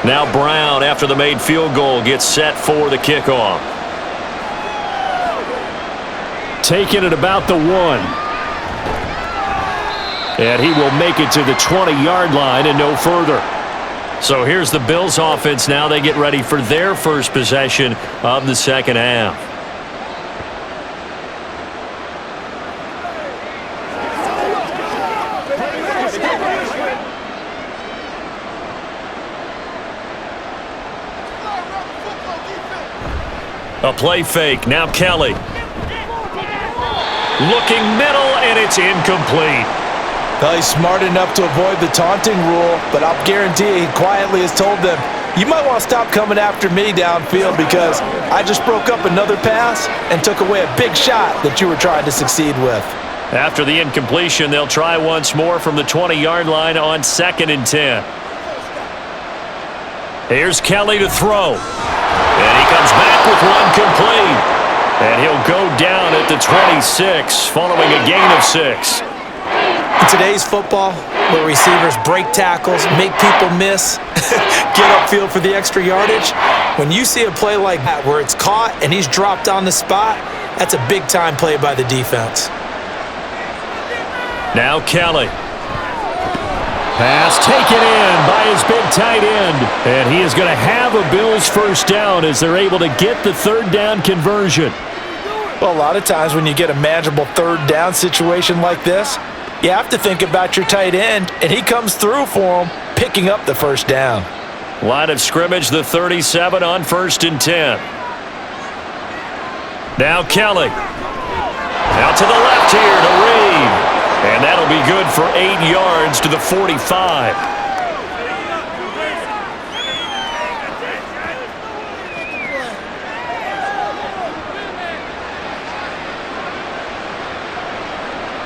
Now Brown, after the made field goal, gets set for the kickoff. Taking it about the 1. And he will make it to the 20-yard line and no further. So here's the Bills offense now. They get ready for their first possession of the second half. A play fake. Now Kelly. Looking middle, and it's incomplete. Well, he's smart enough to avoid the taunting rule, but I'll guarantee he quietly has told them, you might want to stop coming after me downfield because I just broke up another pass and took away a big shot that you were trying to succeed with. After the incompletion, they'll try once more from the 20-yard line on 2nd and 10. Here's Kelly to throw. And he comes back with one complete. And he'll go down at the 26 following a gain of 6. In today's football, where receivers break tackles, make people miss, get upfield for the extra yardage, when you see a play like that where it's caught and he's dropped on the spot, that's a big-time play by the defense. Now Kelly. Pass taken in by his big tight end. And he is going to have a Bills first down as they're able to get the third down conversion. Well, a lot of times when you get a manageable third down situation like this, you have to think about your tight end, and he comes through for him, picking up the first down. Line of scrimmage, the 37 on 1st and 10. Now Kelly. Out to the left here to Reed. And that'll be good for 8 yards to the 45.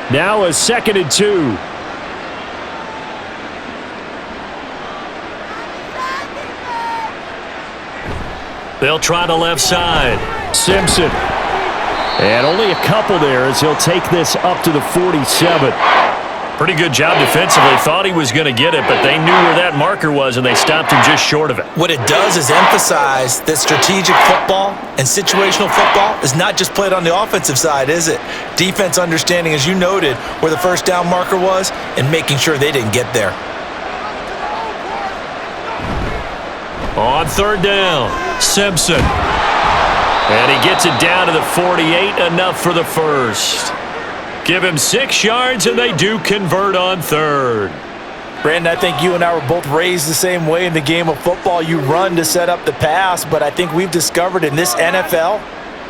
Now a 2nd and 2. They'll try the left side. Simpson. And only a couple there as he'll take this up to the 47. Pretty good job defensively. Thought he was going to get it, but they knew where that marker was, and they stopped him just short of it. What it does is emphasize that strategic football and situational football is not just played on the offensive side, is it? Defense understanding, as you noted, where the first down marker was and making sure they didn't get there. On 3rd down, Simpson. And he gets it down to the 48, enough for the first. Give him 6 yards, and they do convert on 3rd. Brandon, I think you and I were both raised the same way in the game of football. You run to set up the pass, but I think we've discovered in this NFL,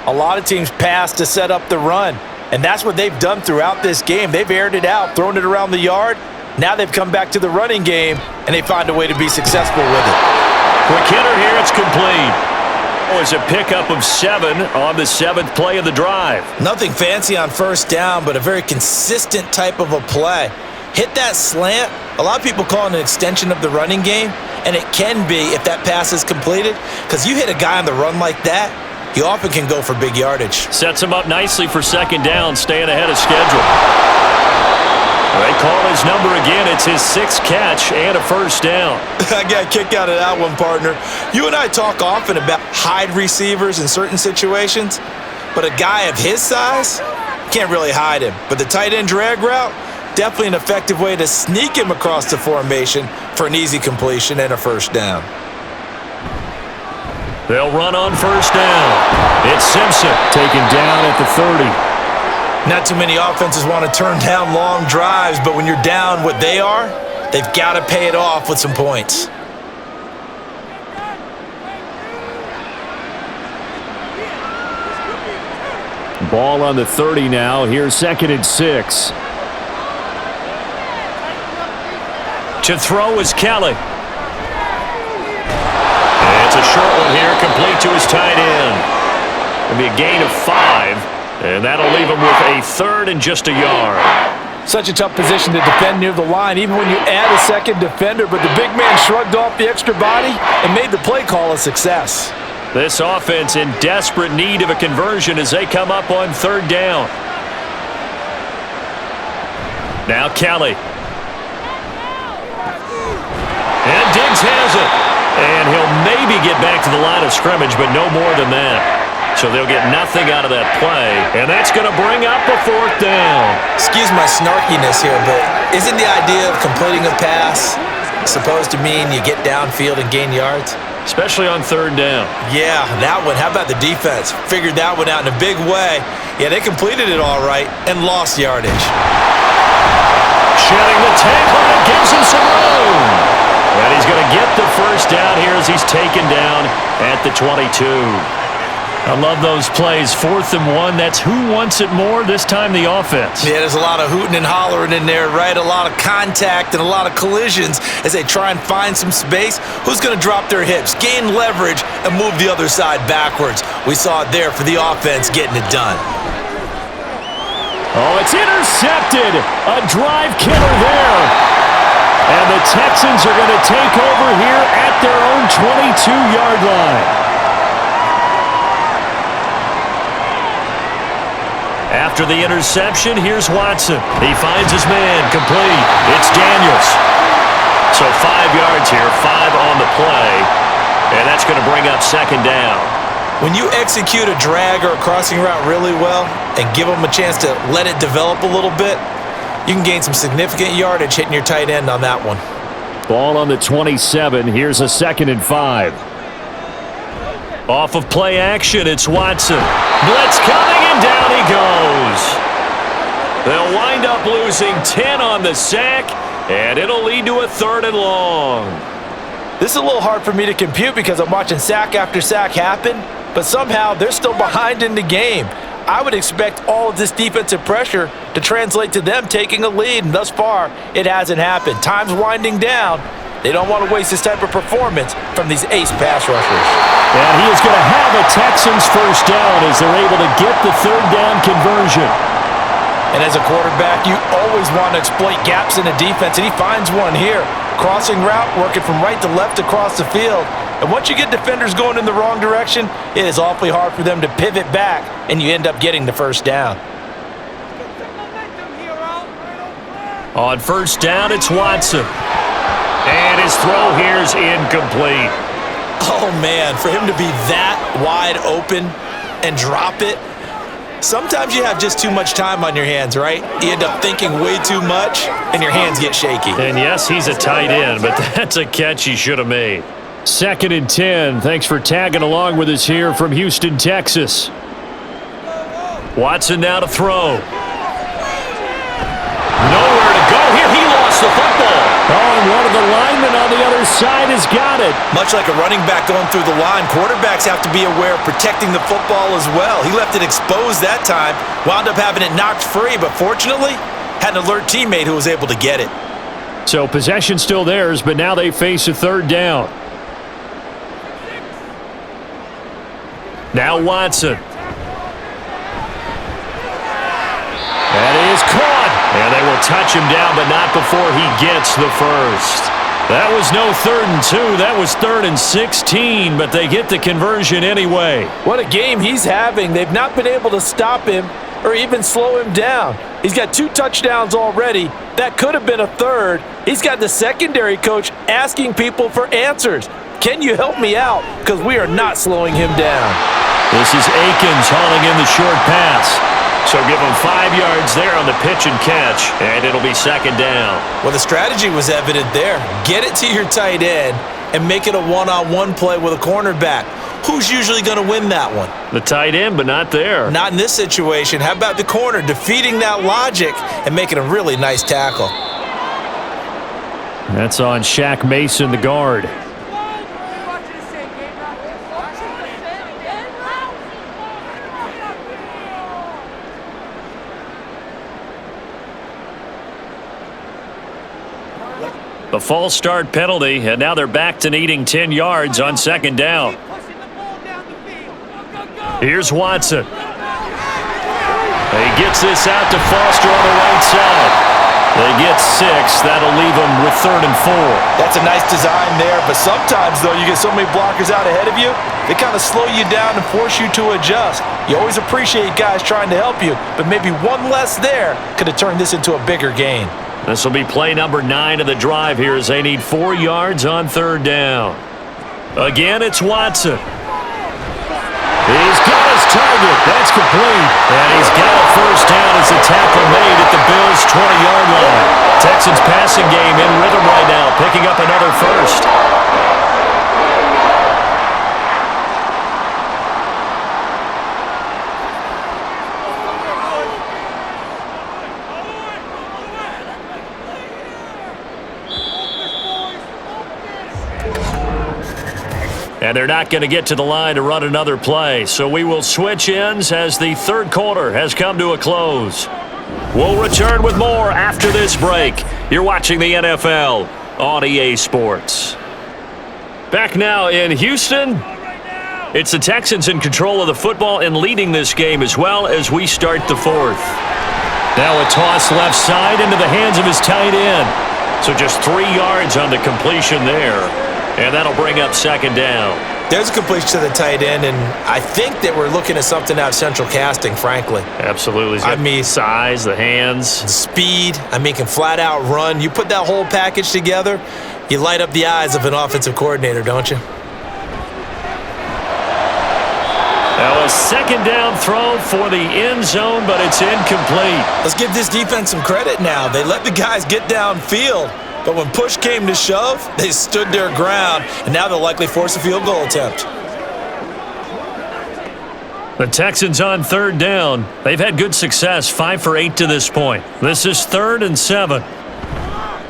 a lot of teams pass to set up the run. And that's what they've done throughout this game. They've aired it out, thrown it around the yard. Now they've come back to the running game, and they find a way to be successful with it. Quick hitter here, it's complete. Was a pickup of 7 on the 7th play of the drive. Nothing fancy on first down, but a very consistent type of a play. Hit that slant. A lot of people call it an extension of the running game, and it can be if that pass is completed, because you hit a guy on the run like that, he often can go for big yardage. Sets him up nicely for 2nd down, staying ahead of schedule. They call his number again. It's his 6th catch and a first down. I got a kick out of that one, partner. You and I talk often about hide receivers in certain situations, but a guy of his size can't really hide him. But the tight end drag route, definitely an effective way to sneak him across the formation for an easy completion and a first down. They'll run on first down. It's Simpson. Taken down at the 30. Not too many offenses want to turn down long drives, but when you're down what they are, they've got to pay it off with some points. Ball on the 30 now. Here's 2nd and 6. To throw is Kelly. And it's a short one here, complete to his tight end. It'll be a gain of 5. And that'll leave him with a 3rd and just a yard. Such a tough position to defend near the line, even when you add a second defender. But the big man shrugged off the extra body and made the play call a success. This offense in desperate need of a conversion as they come up on 3rd down. Now Kelly. And Diggs has it. And he'll maybe get back to the line of scrimmage, but no more than that. So they'll get nothing out of that play, and that's going to bring up a 4th down. Excuse my snarkiness here, but isn't the idea of completing a pass supposed to mean you get downfield and gain yards? Especially on 3rd down. Yeah, that one. How about the defense? Figured that one out in a big way. Yeah, they completed it all right and lost yardage. Shedding the tackle, and gives him some room. And he's going to get the first down here as he's taken down at the 22. I love those plays. 4th and 1. That's who wants it more, this time the offense. Yeah, there's a lot of hooting and hollering in there, right? A lot of contact and a lot of collisions as they try and find some space. Who's going to drop their hips, gain leverage, and move the other side backwards? We saw it there for the offense getting it done. Oh, it's intercepted. A drive killer there. And the Texans are going to take over here at their own 22-yard line. After the interception, here's Watson. He finds his man, complete. It's Daniels. So 5 yards here, 5 on the play, and that's going to bring up second down. When you execute a drag or a crossing route really well and give them a chance to let it develop a little bit, you can gain some significant yardage hitting your tight end on that one. Ball on the 27. Here's a 2nd and 5. Off of play action, it's Watson. Blitz coming, and down he goes. They'll wind up losing 10 on the sack, and it'll lead to a 3rd and long. This is a little hard for me to compute because I'm watching sack after sack happen, but somehow they're still behind in the game. I would expect all of this defensive pressure to translate to them taking a lead, and thus far, it hasn't happened. Time's winding down. They don't want to waste this type of performance from these ace pass rushers. And he is going to have a Texans first down as they're able to get the 3rd down conversion. And as a quarterback, you always want to exploit gaps in the defense, and he finds one here. Crossing route, working from right to left across the field. And once you get defenders going in the wrong direction, it is awfully hard for them to pivot back, and you end up getting the first down. On first down, it's Watson. And his throw here is incomplete. Oh, man, for him to be that wide open and drop it, sometimes you have just too much time on your hands, right? You end up thinking way too much, and your hands get shaky. And yes, he's a tight end, but that's a catch he should have made. 2nd and 10. Thanks for tagging along with us here from Houston, Texas. Watson now to throw. Nowhere to go here. He lost the football. Oh, and one of the linemen on the other side has got it. Much like a running back going through the line, quarterbacks have to be aware of protecting the football as well. He left it exposed that time, wound up having it knocked free, but fortunately, had an alert teammate who was able to get it. So possession still theirs, but now they face a 3rd down. Now Watson. That is caught. And they will touch him down, but not before he gets the first. That was no 3rd and 2. That was 3rd and 16, but they get the conversion anyway. What a game he's having. They've not been able to stop him or even slow him down. He's got 2 touchdowns already. That could have been a 3rd. He's got the secondary coach asking people for answers. Can you help me out? Because we are not slowing him down. This is Akins hauling in the short pass. So give him 5 yards there on the pitch and catch, and it'll be 2nd down. Well, the strategy was evident there. Get it to your tight end and make it a one-on-one play with a cornerback. Who's usually going to win that one? The tight end, but not there. Not in this situation. How about the corner defeating that logic and making a really nice tackle? That's on Shaq Mason, the guard. The false start penalty, and now they're back to needing 10 yards on 2nd down. Here's Watson. He gets this out to Foster on the right side. They get 6. That'll leave them with 3rd and 4. That's a nice design there, but sometimes, though, you get so many blockers out ahead of you, they kind of slow you down and force you to adjust. You always appreciate guys trying to help you, but maybe one less there could have turned this into a bigger gain. This will be play number 9 of the drive here as they need 4 yards on 3rd down. Again, it's Watson. He's got his target. That's complete. And he's got a first down as the tackle made at the Bills' 20-yard line. Texans passing game in rhythm right now, picking up another first. And they're not going to get to the line to run another play. So we will switch ends as the 3rd quarter has come to a close. We'll return with more after this break. You're watching the NFL on EA Sports. Back now in Houston. It's the Texans in control of the football and leading this game as well as we start the 4th. Now a toss left side into the hands of his tight end. So just 3 yards on the completion there. And that'll bring up second down. There's a completion to the tight end, and I think that we're looking at something out of central casting, frankly. Absolutely. I mean, size, the hands. Speed. I mean, can flat out run. You put that whole package together, you light up the eyes of an offensive coordinator, don't you? Now a second down throw for the end zone, but it's incomplete. Let's give this defense some credit now. They let the guys get downfield, but when push came to shove, they stood their ground, and now they'll likely force a field goal attempt. The Texans on third down. They've had good success, 5 for 8 to this point. This is 3rd and 7.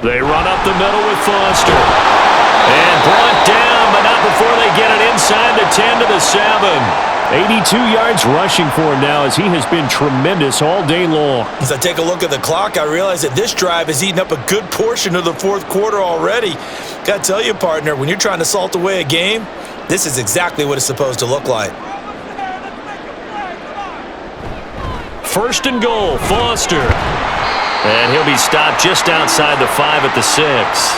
They run up the middle with Foster. And brought down, but not before they get it inside the 10 to the 7. 82 yards rushing for him now as he has been tremendous all day long. As I take a look at the clock, I realize that this drive has eaten up a good portion of the fourth quarter already. Got to tell you, partner, when you're trying to salt away a game, this is exactly what it's supposed to look like. 1st and goal, Foster. And he'll be stopped just outside the 5 at the 6.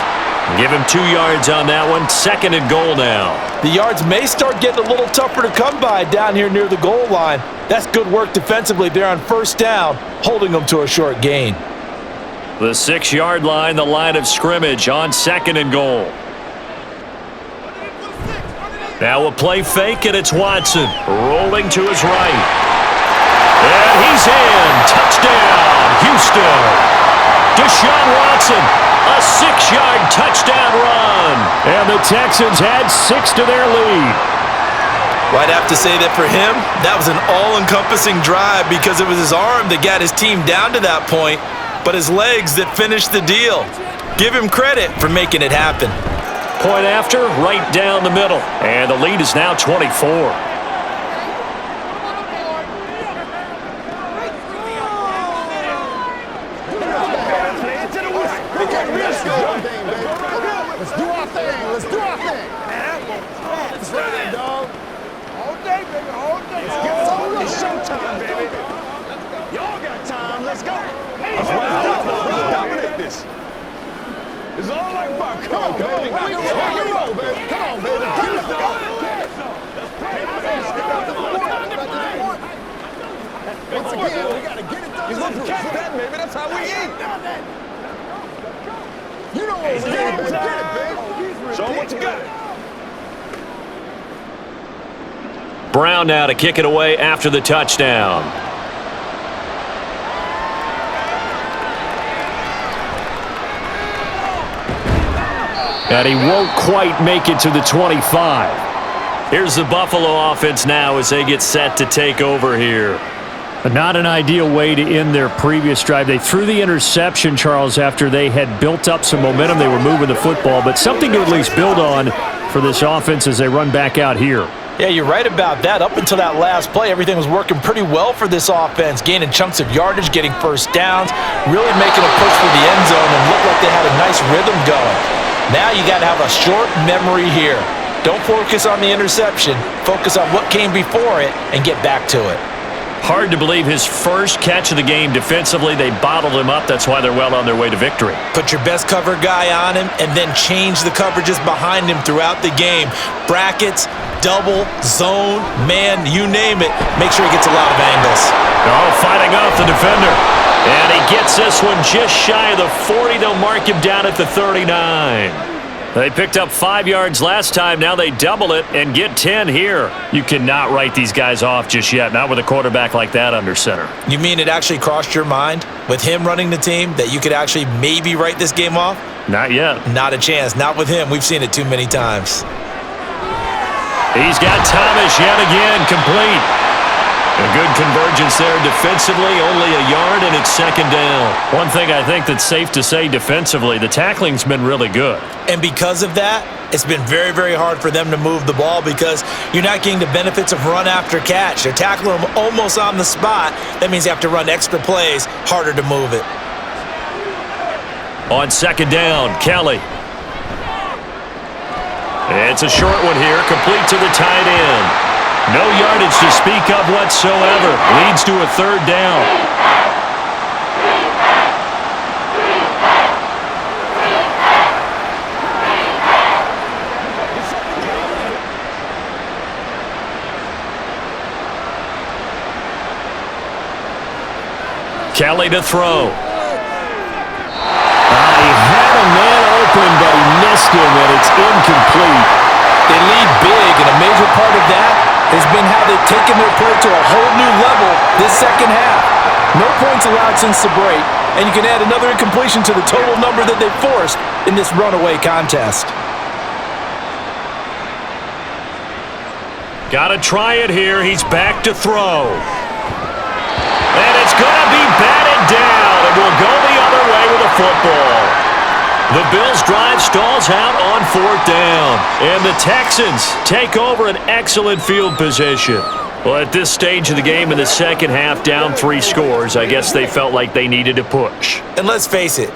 Give him 2 yards on that one. 2nd and goal now. The yards may start getting a little tougher to come by down here near the goal line. That's good work defensively there on 1st down, holding them to a short gain. The 6-yard line, the line of scrimmage on 2nd and goal. Now a play fake, and it's Watson rolling to his right. And he's in. Touchdown, Houston. Deshaun Watson, a 6-yard touchdown run. And the Texans had 6 to their lead. Well, I'd have to say that for him, that was an all-encompassing drive because it was his arm that got his team down to that point, but his legs that finished the deal. Give him credit for making it happen. Point after, right down the middle. And the lead is now 24. Brown now to kick it away after the touchdown. And he won't quite make it to the 25. Here's the Buffalo offense now as they get set to take over here. But not an ideal way to end their previous drive. They threw the interception, Charles, after they had built up some momentum. They were moving the football, but something to at least build on for this offense as they run back out here. Yeah, you're right about that. Up until that last play, everything was working pretty well for this offense, gaining chunks of yardage, getting first downs, really making a push for the end zone, and looked like they had a nice rhythm going. Now you got to have a short memory here. Don't focus on the interception. Focus on what came before it and get back to it. Hard to believe his first catch of the game defensively. They bottled him up. That's why they're well on their way to victory. Put your best cover guy on him and then change the coverages behind him throughout the game. Brackets, double, zone, man, you name it. Make sure he gets a lot of angles. Oh, fighting off the defender. And he gets this one just shy of the 40. They'll mark him down at the 39. They picked up 5 yards last time. Now they double it and get 10 here. You cannot write these guys off just yet, not with a quarterback like that under center. You mean it actually crossed your mind with him running the team that you could actually maybe write this game off? Not yet. Not a chance. Not with him. We've seen it too many times. He's got Thomas yet again, complete. A good convergence there defensively, only a yard, and it's second down. One thing I think that's safe to say defensively, the tackling's been really good. And because of that, it's been very, very hard for them to move the ball because you're not getting the benefits of run after catch. They're tackling them almost on the spot. That means you have to run extra plays, harder to move it. On second down, Kelly. It's a short one here, complete to the tight end. No yardage to speak of whatsoever. Leads to a third down. Kelly to throw. He had a man open, but he missed him, and it's incomplete. They lead big, and a major part of that has been how they've taken their play to a whole new level this second half. No points allowed since the break, and you can add another incompletion to the total number that they forced in this runaway contest. Got to try it here. He's back to throw. And it's going to be batted down, and we'll go the other way with a football. The Bills' drive stalls out on 4th down, and the Texans take over an excellent field position. Well, at this stage of the game in the second half, down 3 scores, I guess they felt like they needed to push. And let's face it,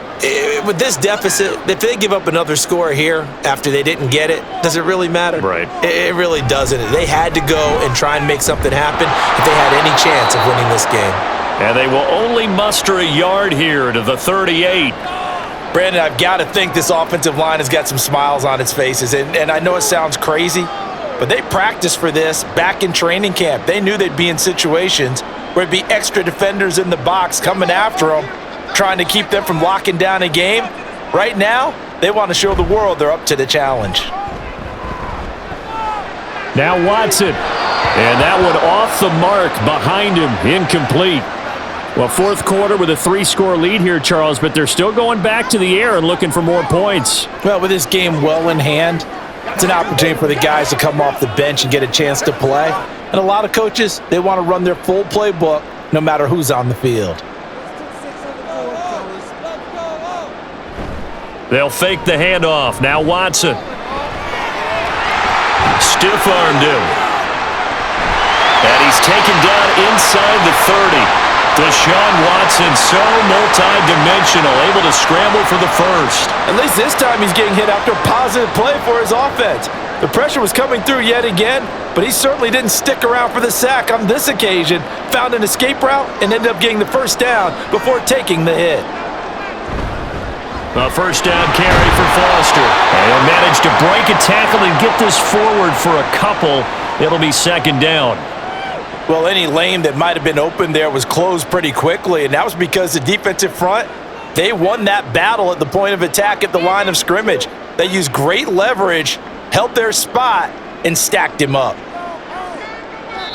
with this deficit, if they give up another score here after they didn't get it, does it really matter? Right. It really doesn't. They had to go and try and make something happen if they had any chance of winning this game. And they will only muster a yard here to the 38. Brandon, I've got to think this offensive line has got some smiles on its faces. And I know it sounds crazy, but they practiced for this back in training camp. They knew they'd be in situations where it'd be extra defenders in the box coming after them, trying to keep them from locking down a game. Right now, they want to show the world they're up to the challenge. Now Watson. And that one off the mark behind him, incomplete. Well, 4th quarter with a 3-score lead here, Charles, but they're still going back to the air and looking for more points. Well, with this game well in hand, it's an opportunity for the guys to come off the bench and get a chance to play. And a lot of coaches, they want to run their full playbook no matter who's on the field. They'll fake the handoff. Now Watson. Stiff-armed him. And he's taken down inside the 30. Deshaun Watson, so multi-dimensional, able to scramble for the first. At least this time he's getting hit after a positive play for his offense. The pressure was coming through yet again, but he certainly didn't stick around for the sack on this occasion. Found an escape route and ended up getting the first down before taking the hit. A first down carry for Foster. And he'll manage to break a tackle and get this forward for a couple. It'll be 2nd down. Well, any lane that might have been open there was closed pretty quickly, and that was because the defensive front, they won that battle at the point of attack at the line of scrimmage. They used great leverage, held their spot, and stacked him up.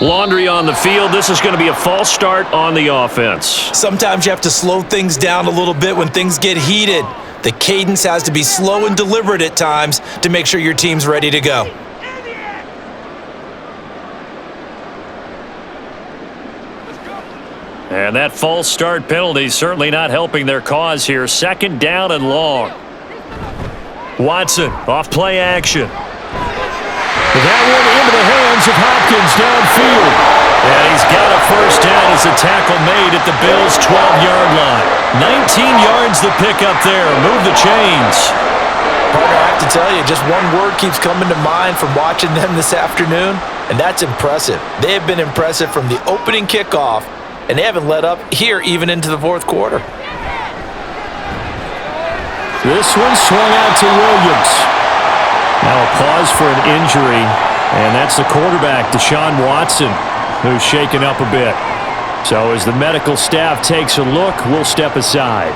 Laundry on the field. This is going to be a false start on the offense. Sometimes you have to slow things down a little bit when things get heated. The cadence has to be slow and deliberate at times to make sure your team's ready to go. And that false start penalty certainly not helping their cause here. 2nd down and long. Watson off play action. That one into the hands of Hopkins downfield. And he's got a first down as a tackle made at the Bills' 12-yard line. 19 yards the pickup there. Move the chains. Partner, I have to tell you, just one word keeps coming to mind from watching them this afternoon, and that's impressive. They have been impressive from the opening kickoff, and they haven't let up here even into the 4th quarter. This one swung out to Williams. Now a pause for an injury, and that's the quarterback, Deshaun Watson, who's shaken up a bit. So as the medical staff takes a look, we'll step aside.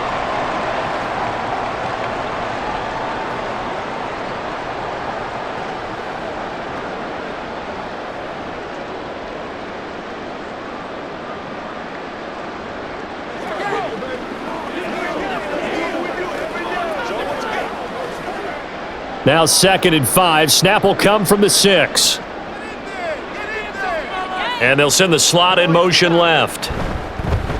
Now 2nd and 5. Snap will come from the 6. And they'll send the slot in motion left.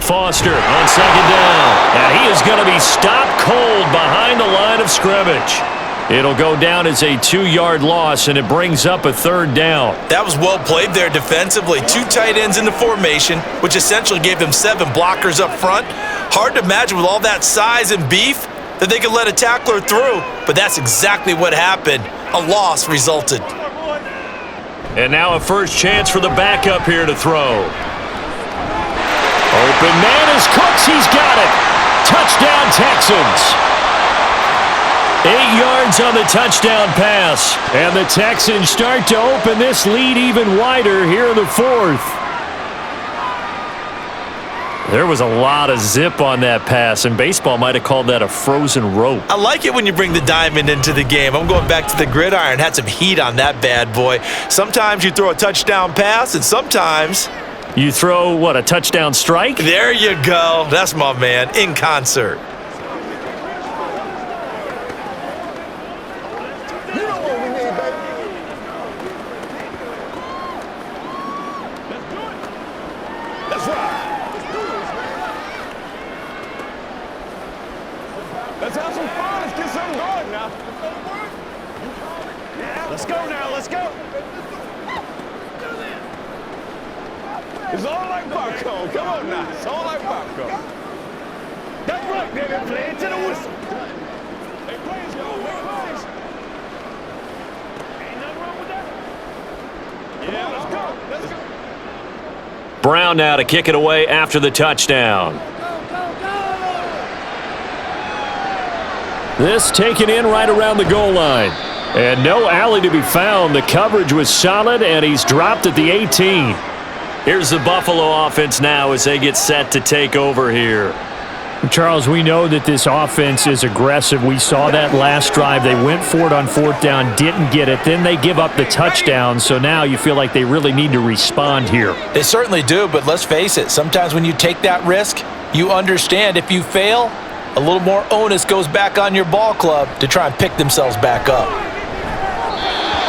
Foster on 2nd down. And he is going to be stopped cold behind the line of scrimmage. It'll go down as a 2-yard loss, and it brings up a 3rd down. That was well played there defensively. 2 tight ends in the formation, which essentially gave them 7 blockers up front. Hard to imagine with all that size and beef that they could let a tackler through, but that's exactly what happened. A loss resulted. And now a first chance for the backup here to throw. Open man is Cooks. He's got it. Touchdown, Texans. 8 yards on the touchdown pass. And the Texans start to open this lead even wider here in the 4th. There was a lot of zip on that pass, and baseball might have called that a frozen rope. I like it when you bring the diamond into the game. I'm going back to the gridiron. Had some heat on that bad boy. Sometimes you throw a touchdown pass, and sometimes you throw, what, a touchdown strike? There you go. That's my man, in concert. You know what we need, baby. Let's ride. Let's have some fun. Let's get something going now. Let's go now. Let's go. It's all like popcorn. Come on now. It's all like popcorn. That's right, baby. Play it to the whistle. Hey, plays, y'all. Make plays. Ain't nothing wrong with that. Yeah, let's go. Let's go. Brown now to kick it away after the touchdown. This taken in right around the goal line. And no alley to be found. The coverage was solid, and he's dropped at the 18. Here's the Buffalo offense now as they get set to take over here. Charles, we know that this offense is aggressive. We saw that last drive. They went for it on fourth down, didn't get it. Then they give up the touchdown, so now you feel like they really need to respond here. They certainly do, but let's face it. Sometimes when you take that risk, you understand if you fail, a little more onus goes back on your ball club to try and pick themselves back up.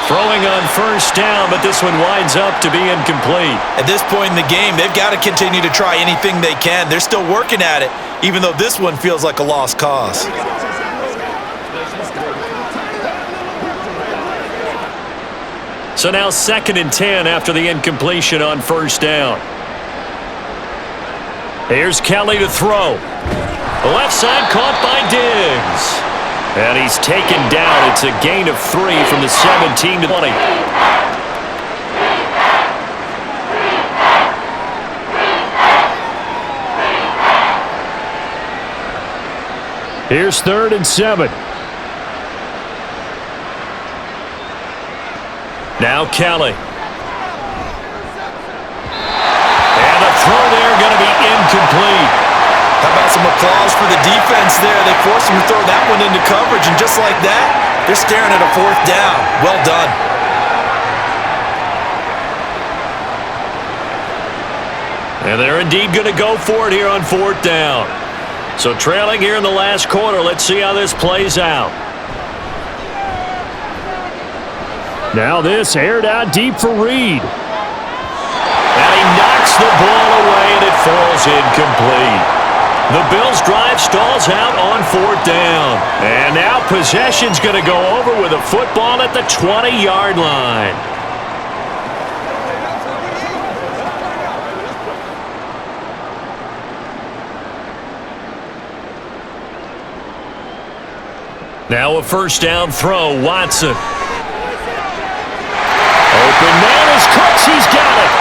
Throwing on first down, but this one winds up to be incomplete. At this point in the game, they've got to continue to try anything they can. They're still working at it, even though this one feels like a lost cause. So now 2nd and 10 after the incompletion on first down. Here's Kelly to throw. Left side caught by Diggs. And he's taken down. It's a gain of 3 from the 17 to 20. Here's 3rd and 7. Now Kelly. And the throw there going to be incomplete. How about some applause for the defense there? They forced him to throw that one into coverage, and just like that, they're staring at a 4th down. Well done. And they're indeed going to go for it here on 4th down. So trailing here in the last quarter. Let's see how this plays out. Now this aired out deep for Reed. And he knocks the ball away, and it falls incomplete. The Bills' drive stalls out on 4th down. And now possession's going to go over with a football at the 20-yard line. Now a first down throw, Watson. Open man is Cooks, he's got it.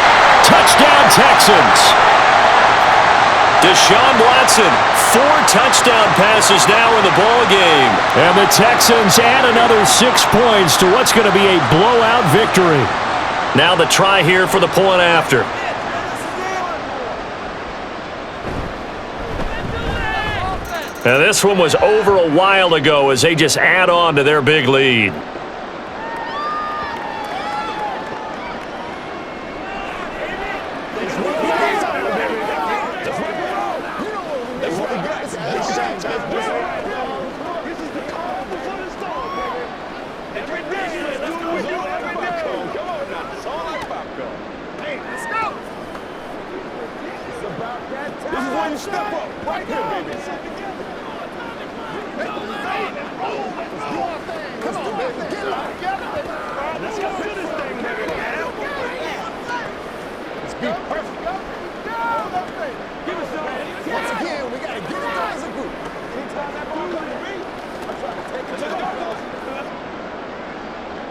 Touchdown Texans. Deshaun Watson, 4 touchdown passes now in the ball game. And the Texans add another 6 points to what's going to be a blowout victory. Now the try here for the point after. Now this one was over a while ago as they just add on to their big lead.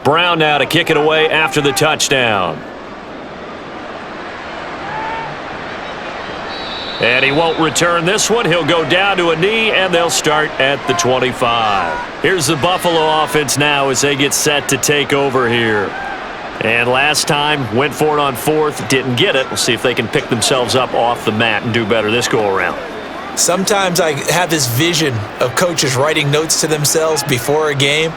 Brown now to kick it away after the touchdown. And he won't return this one. He'll go down to a knee, and they'll start at the 25. Here's the Buffalo offense now as they get set to take over here. And last time, went for it on fourth, didn't get it. We'll see if they can pick themselves up off the mat and do better this go-around. Sometimes I have this vision of coaches writing notes to themselves before a game,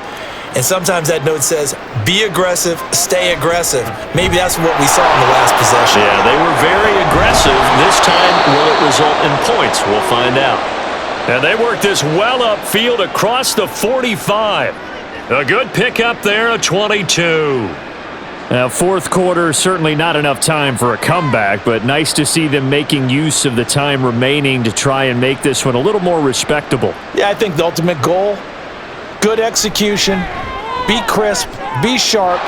and sometimes that note says, be aggressive, stay aggressive. Maybe that's what we saw in the last possession. Yeah, they were very aggressive. This time, will it result in points? We'll find out. And they work this well upfield across the 45. A good pickup there, a 22. Now, fourth quarter, certainly not enough time for a comeback, but nice to see them making use of the time remaining to try and make this one a little more respectable. Yeah, I think the ultimate goal, good execution, be crisp, be sharp,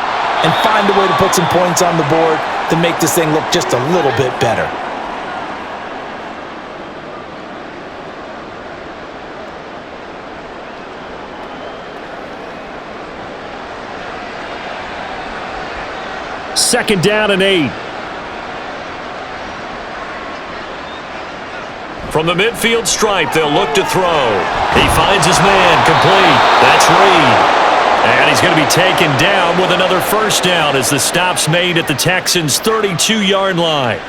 and find a way to put some points on the board to make this thing look just a little bit better. Second down and 8. From the midfield stripe, they'll look to throw. He finds his man, complete. That's Reed. And he's going to be taken down with another first down as the stop's made at the Texans' 32-yard line.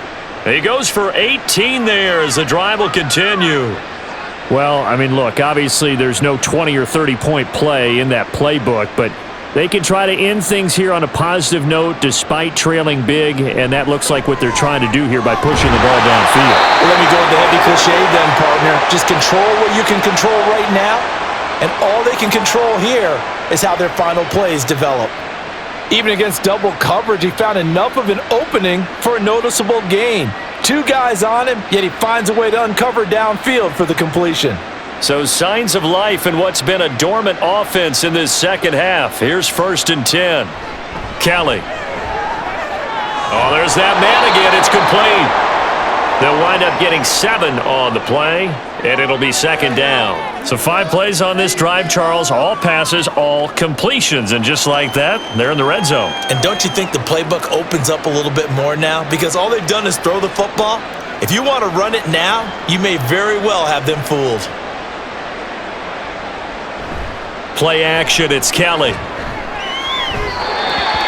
He goes for 18 there as the drive will continue. Well, I mean, look, obviously there's no 20 or 30-point play in that playbook, but they can try to end things here on a positive note despite trailing big, and that looks like what they're trying to do here by pushing the ball downfield. Well, let me go with the heavy cliche then, partner. Just control what you can control right now, and all they can control here is how their final plays develop. Even against double coverage, he found enough of an opening for a noticeable gain. Two guys on him, yet he finds a way to uncover downfield for the completion. So signs of life in what's been a dormant offense in this second half. Here's 1st and 10. Kelly. Oh, there's that man again. It's complete. They'll wind up getting 7 on the play, and it'll be second down. So 5 plays on this drive, Charles. All passes, all completions. And just like that, they're in the red zone. And don't you think the playbook opens up a little bit more now? Because all they've done is throw the football. If you want to run it now, you may very well have them fooled. Play action, it's Kelly.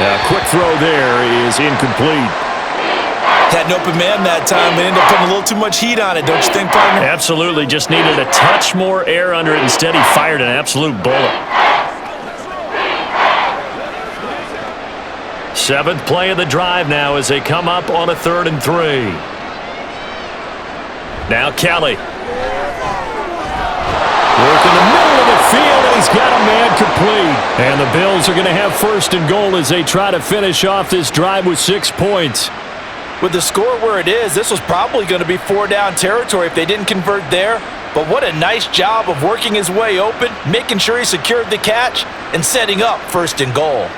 A quick throw there is incomplete. Had an open man that time, but ended up putting a little too much heat on it, don't you think, partner? Absolutely, just needed a touch more air under it. Instead, he fired an absolute bullet. 7th play of the drive now as they come up on a 3rd and 3. Now Kelly. Work in the middle of the field, and he's got a man complete. And the Bills are going to have 1st and goal as they try to finish off this drive with 6 points. With the score where it is, this was probably going to be 4-down territory if they didn't convert there. But what a nice job of working his way open, making sure he secured the catch, and setting up 1st and goal.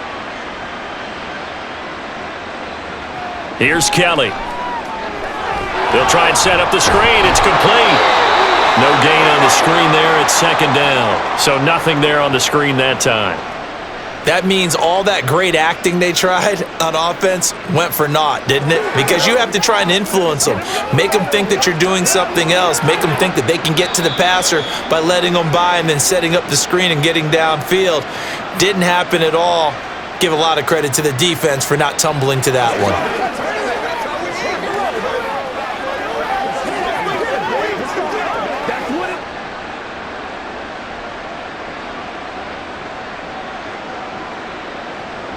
Here's Kelly. They'll try and set up the screen. It's complete. No gain on the screen there. It's second down. So nothing there on the screen that time. That means all that great acting they tried on offense went for naught, didn't it? Because you have to try and influence them. Make them think that you're doing something else. Make them think that they can get to the passer by letting them by and then setting up the screen and getting downfield. Didn't happen at all. Give a lot of credit to the defense for not tumbling to that one.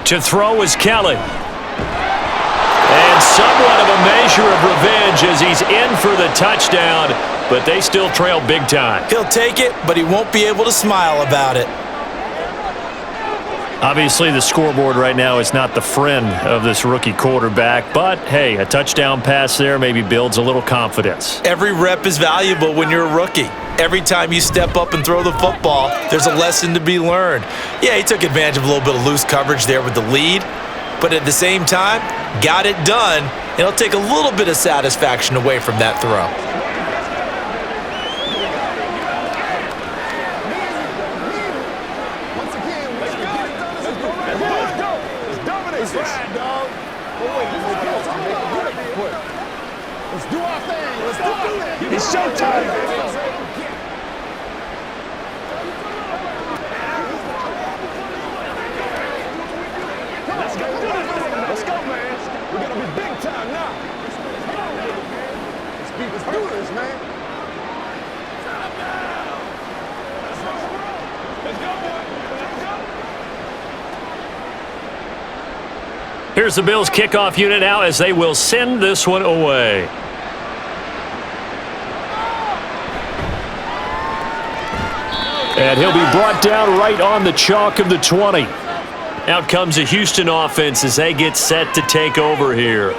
To throw is Kelly. And somewhat of a measure of revenge as he's in for the touchdown, but they still trail big time. He'll take it, but he won't be able to smile about it. Obviously, the scoreboard right now is not the friend of this rookie quarterback, but hey, a touchdown pass there maybe builds a little confidence. Every rep is valuable when you're a rookie. Every time you step up and throw the football, there's a lesson to be learned. Yeah, he took advantage of a little bit of loose coverage there with the lead, but at the same time, got it done, and it'll take a little bit of satisfaction away from that throw. Let's do our thing. Let's do it. It's showtime. Let's go. Let's do this, man. Let's go, boy. Let's go. Here's the Bills kickoff unit now as they will send this one away. And he'll be brought down right on the chalk of the 20. Out comes a Houston offense as they get set to take over here.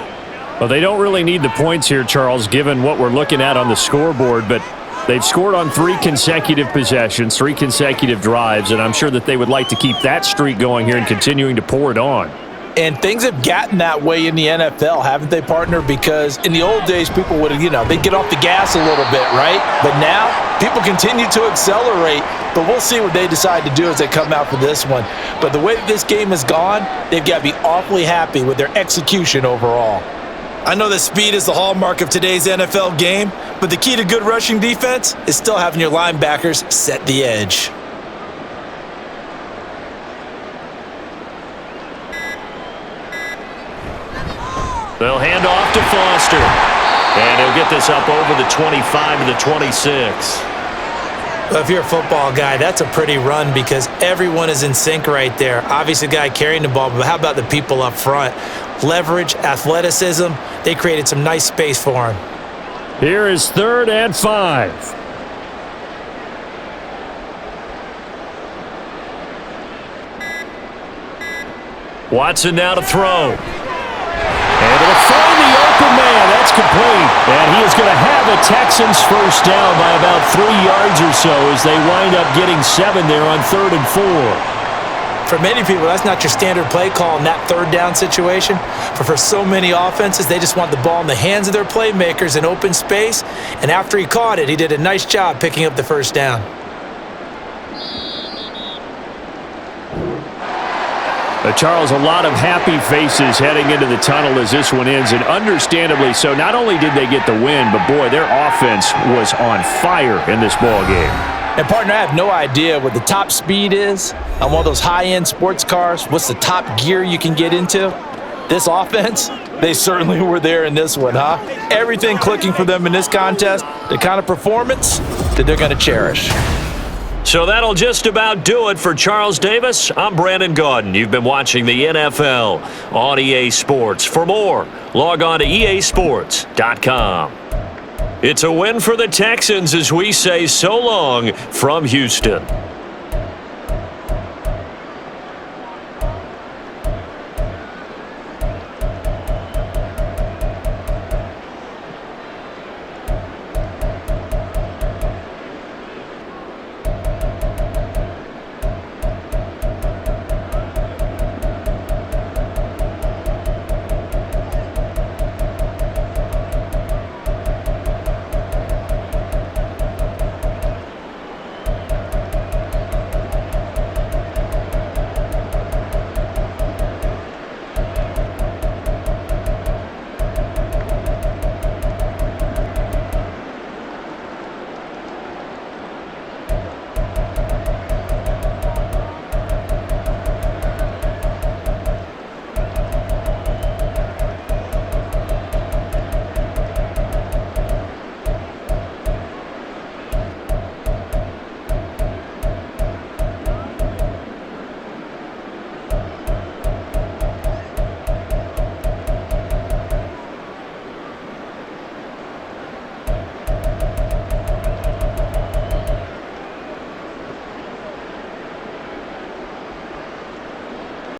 Well, they don't really need the points here, Charles, given what we're looking at on the scoreboard, but they've scored on 3 consecutive possessions, 3 consecutive drives, and I'm sure that they would like to keep that streak going here and continuing to pour it on. And things have gotten that way in the NFL, haven't they, partner? Because in the old days, people would, they'd get off the gas a little bit, right? But now, people continue to accelerate, but we'll see what they decide to do as they come out for this one. But the way that this game has gone, they've got to be awfully happy with their execution overall. I know that speed is the hallmark of today's NFL game, but the key to good rushing defense is still having your linebackers set the edge. They'll hand off to Foster. And he'll get this up over the 25 to the 26. Well, if you're a football guy, that's a pretty run because everyone is in sync right there. Obviously, the guy carrying the ball, but how about the people up front? Leverage, athleticism, they created some nice space for him. Here is 3rd and 5. Watson now to throw. Able to find the open man. That's complete. And he is going to have a Texans first down by about 3 yards or so as they wind up getting 7 there on 3rd and 4. For many people, that's not your standard play call in that 3rd down situation. But for so many offenses, they just want the ball in the hands of their playmakers in open space. And after he caught it, he did a nice job picking up the first down. Charles, a lot of happy faces heading into the tunnel as this one ends, and understandably so. Not only did they get the win, but boy, their offense was on fire in this ball game. And partner, I have no idea what the top speed is on one of those high-end sports cars. What's the top gear you can get into? This offense, they certainly were there in this one, huh? Everything clicking for them in this contest, the kind of performance that they're going to cherish. So that'll just about do it for Charles Davis. I'm Brandon Gaudin. You've been watching the NFL on EA Sports. For more, log on to easports.com. It's a win for the Texans as we say so long from Houston.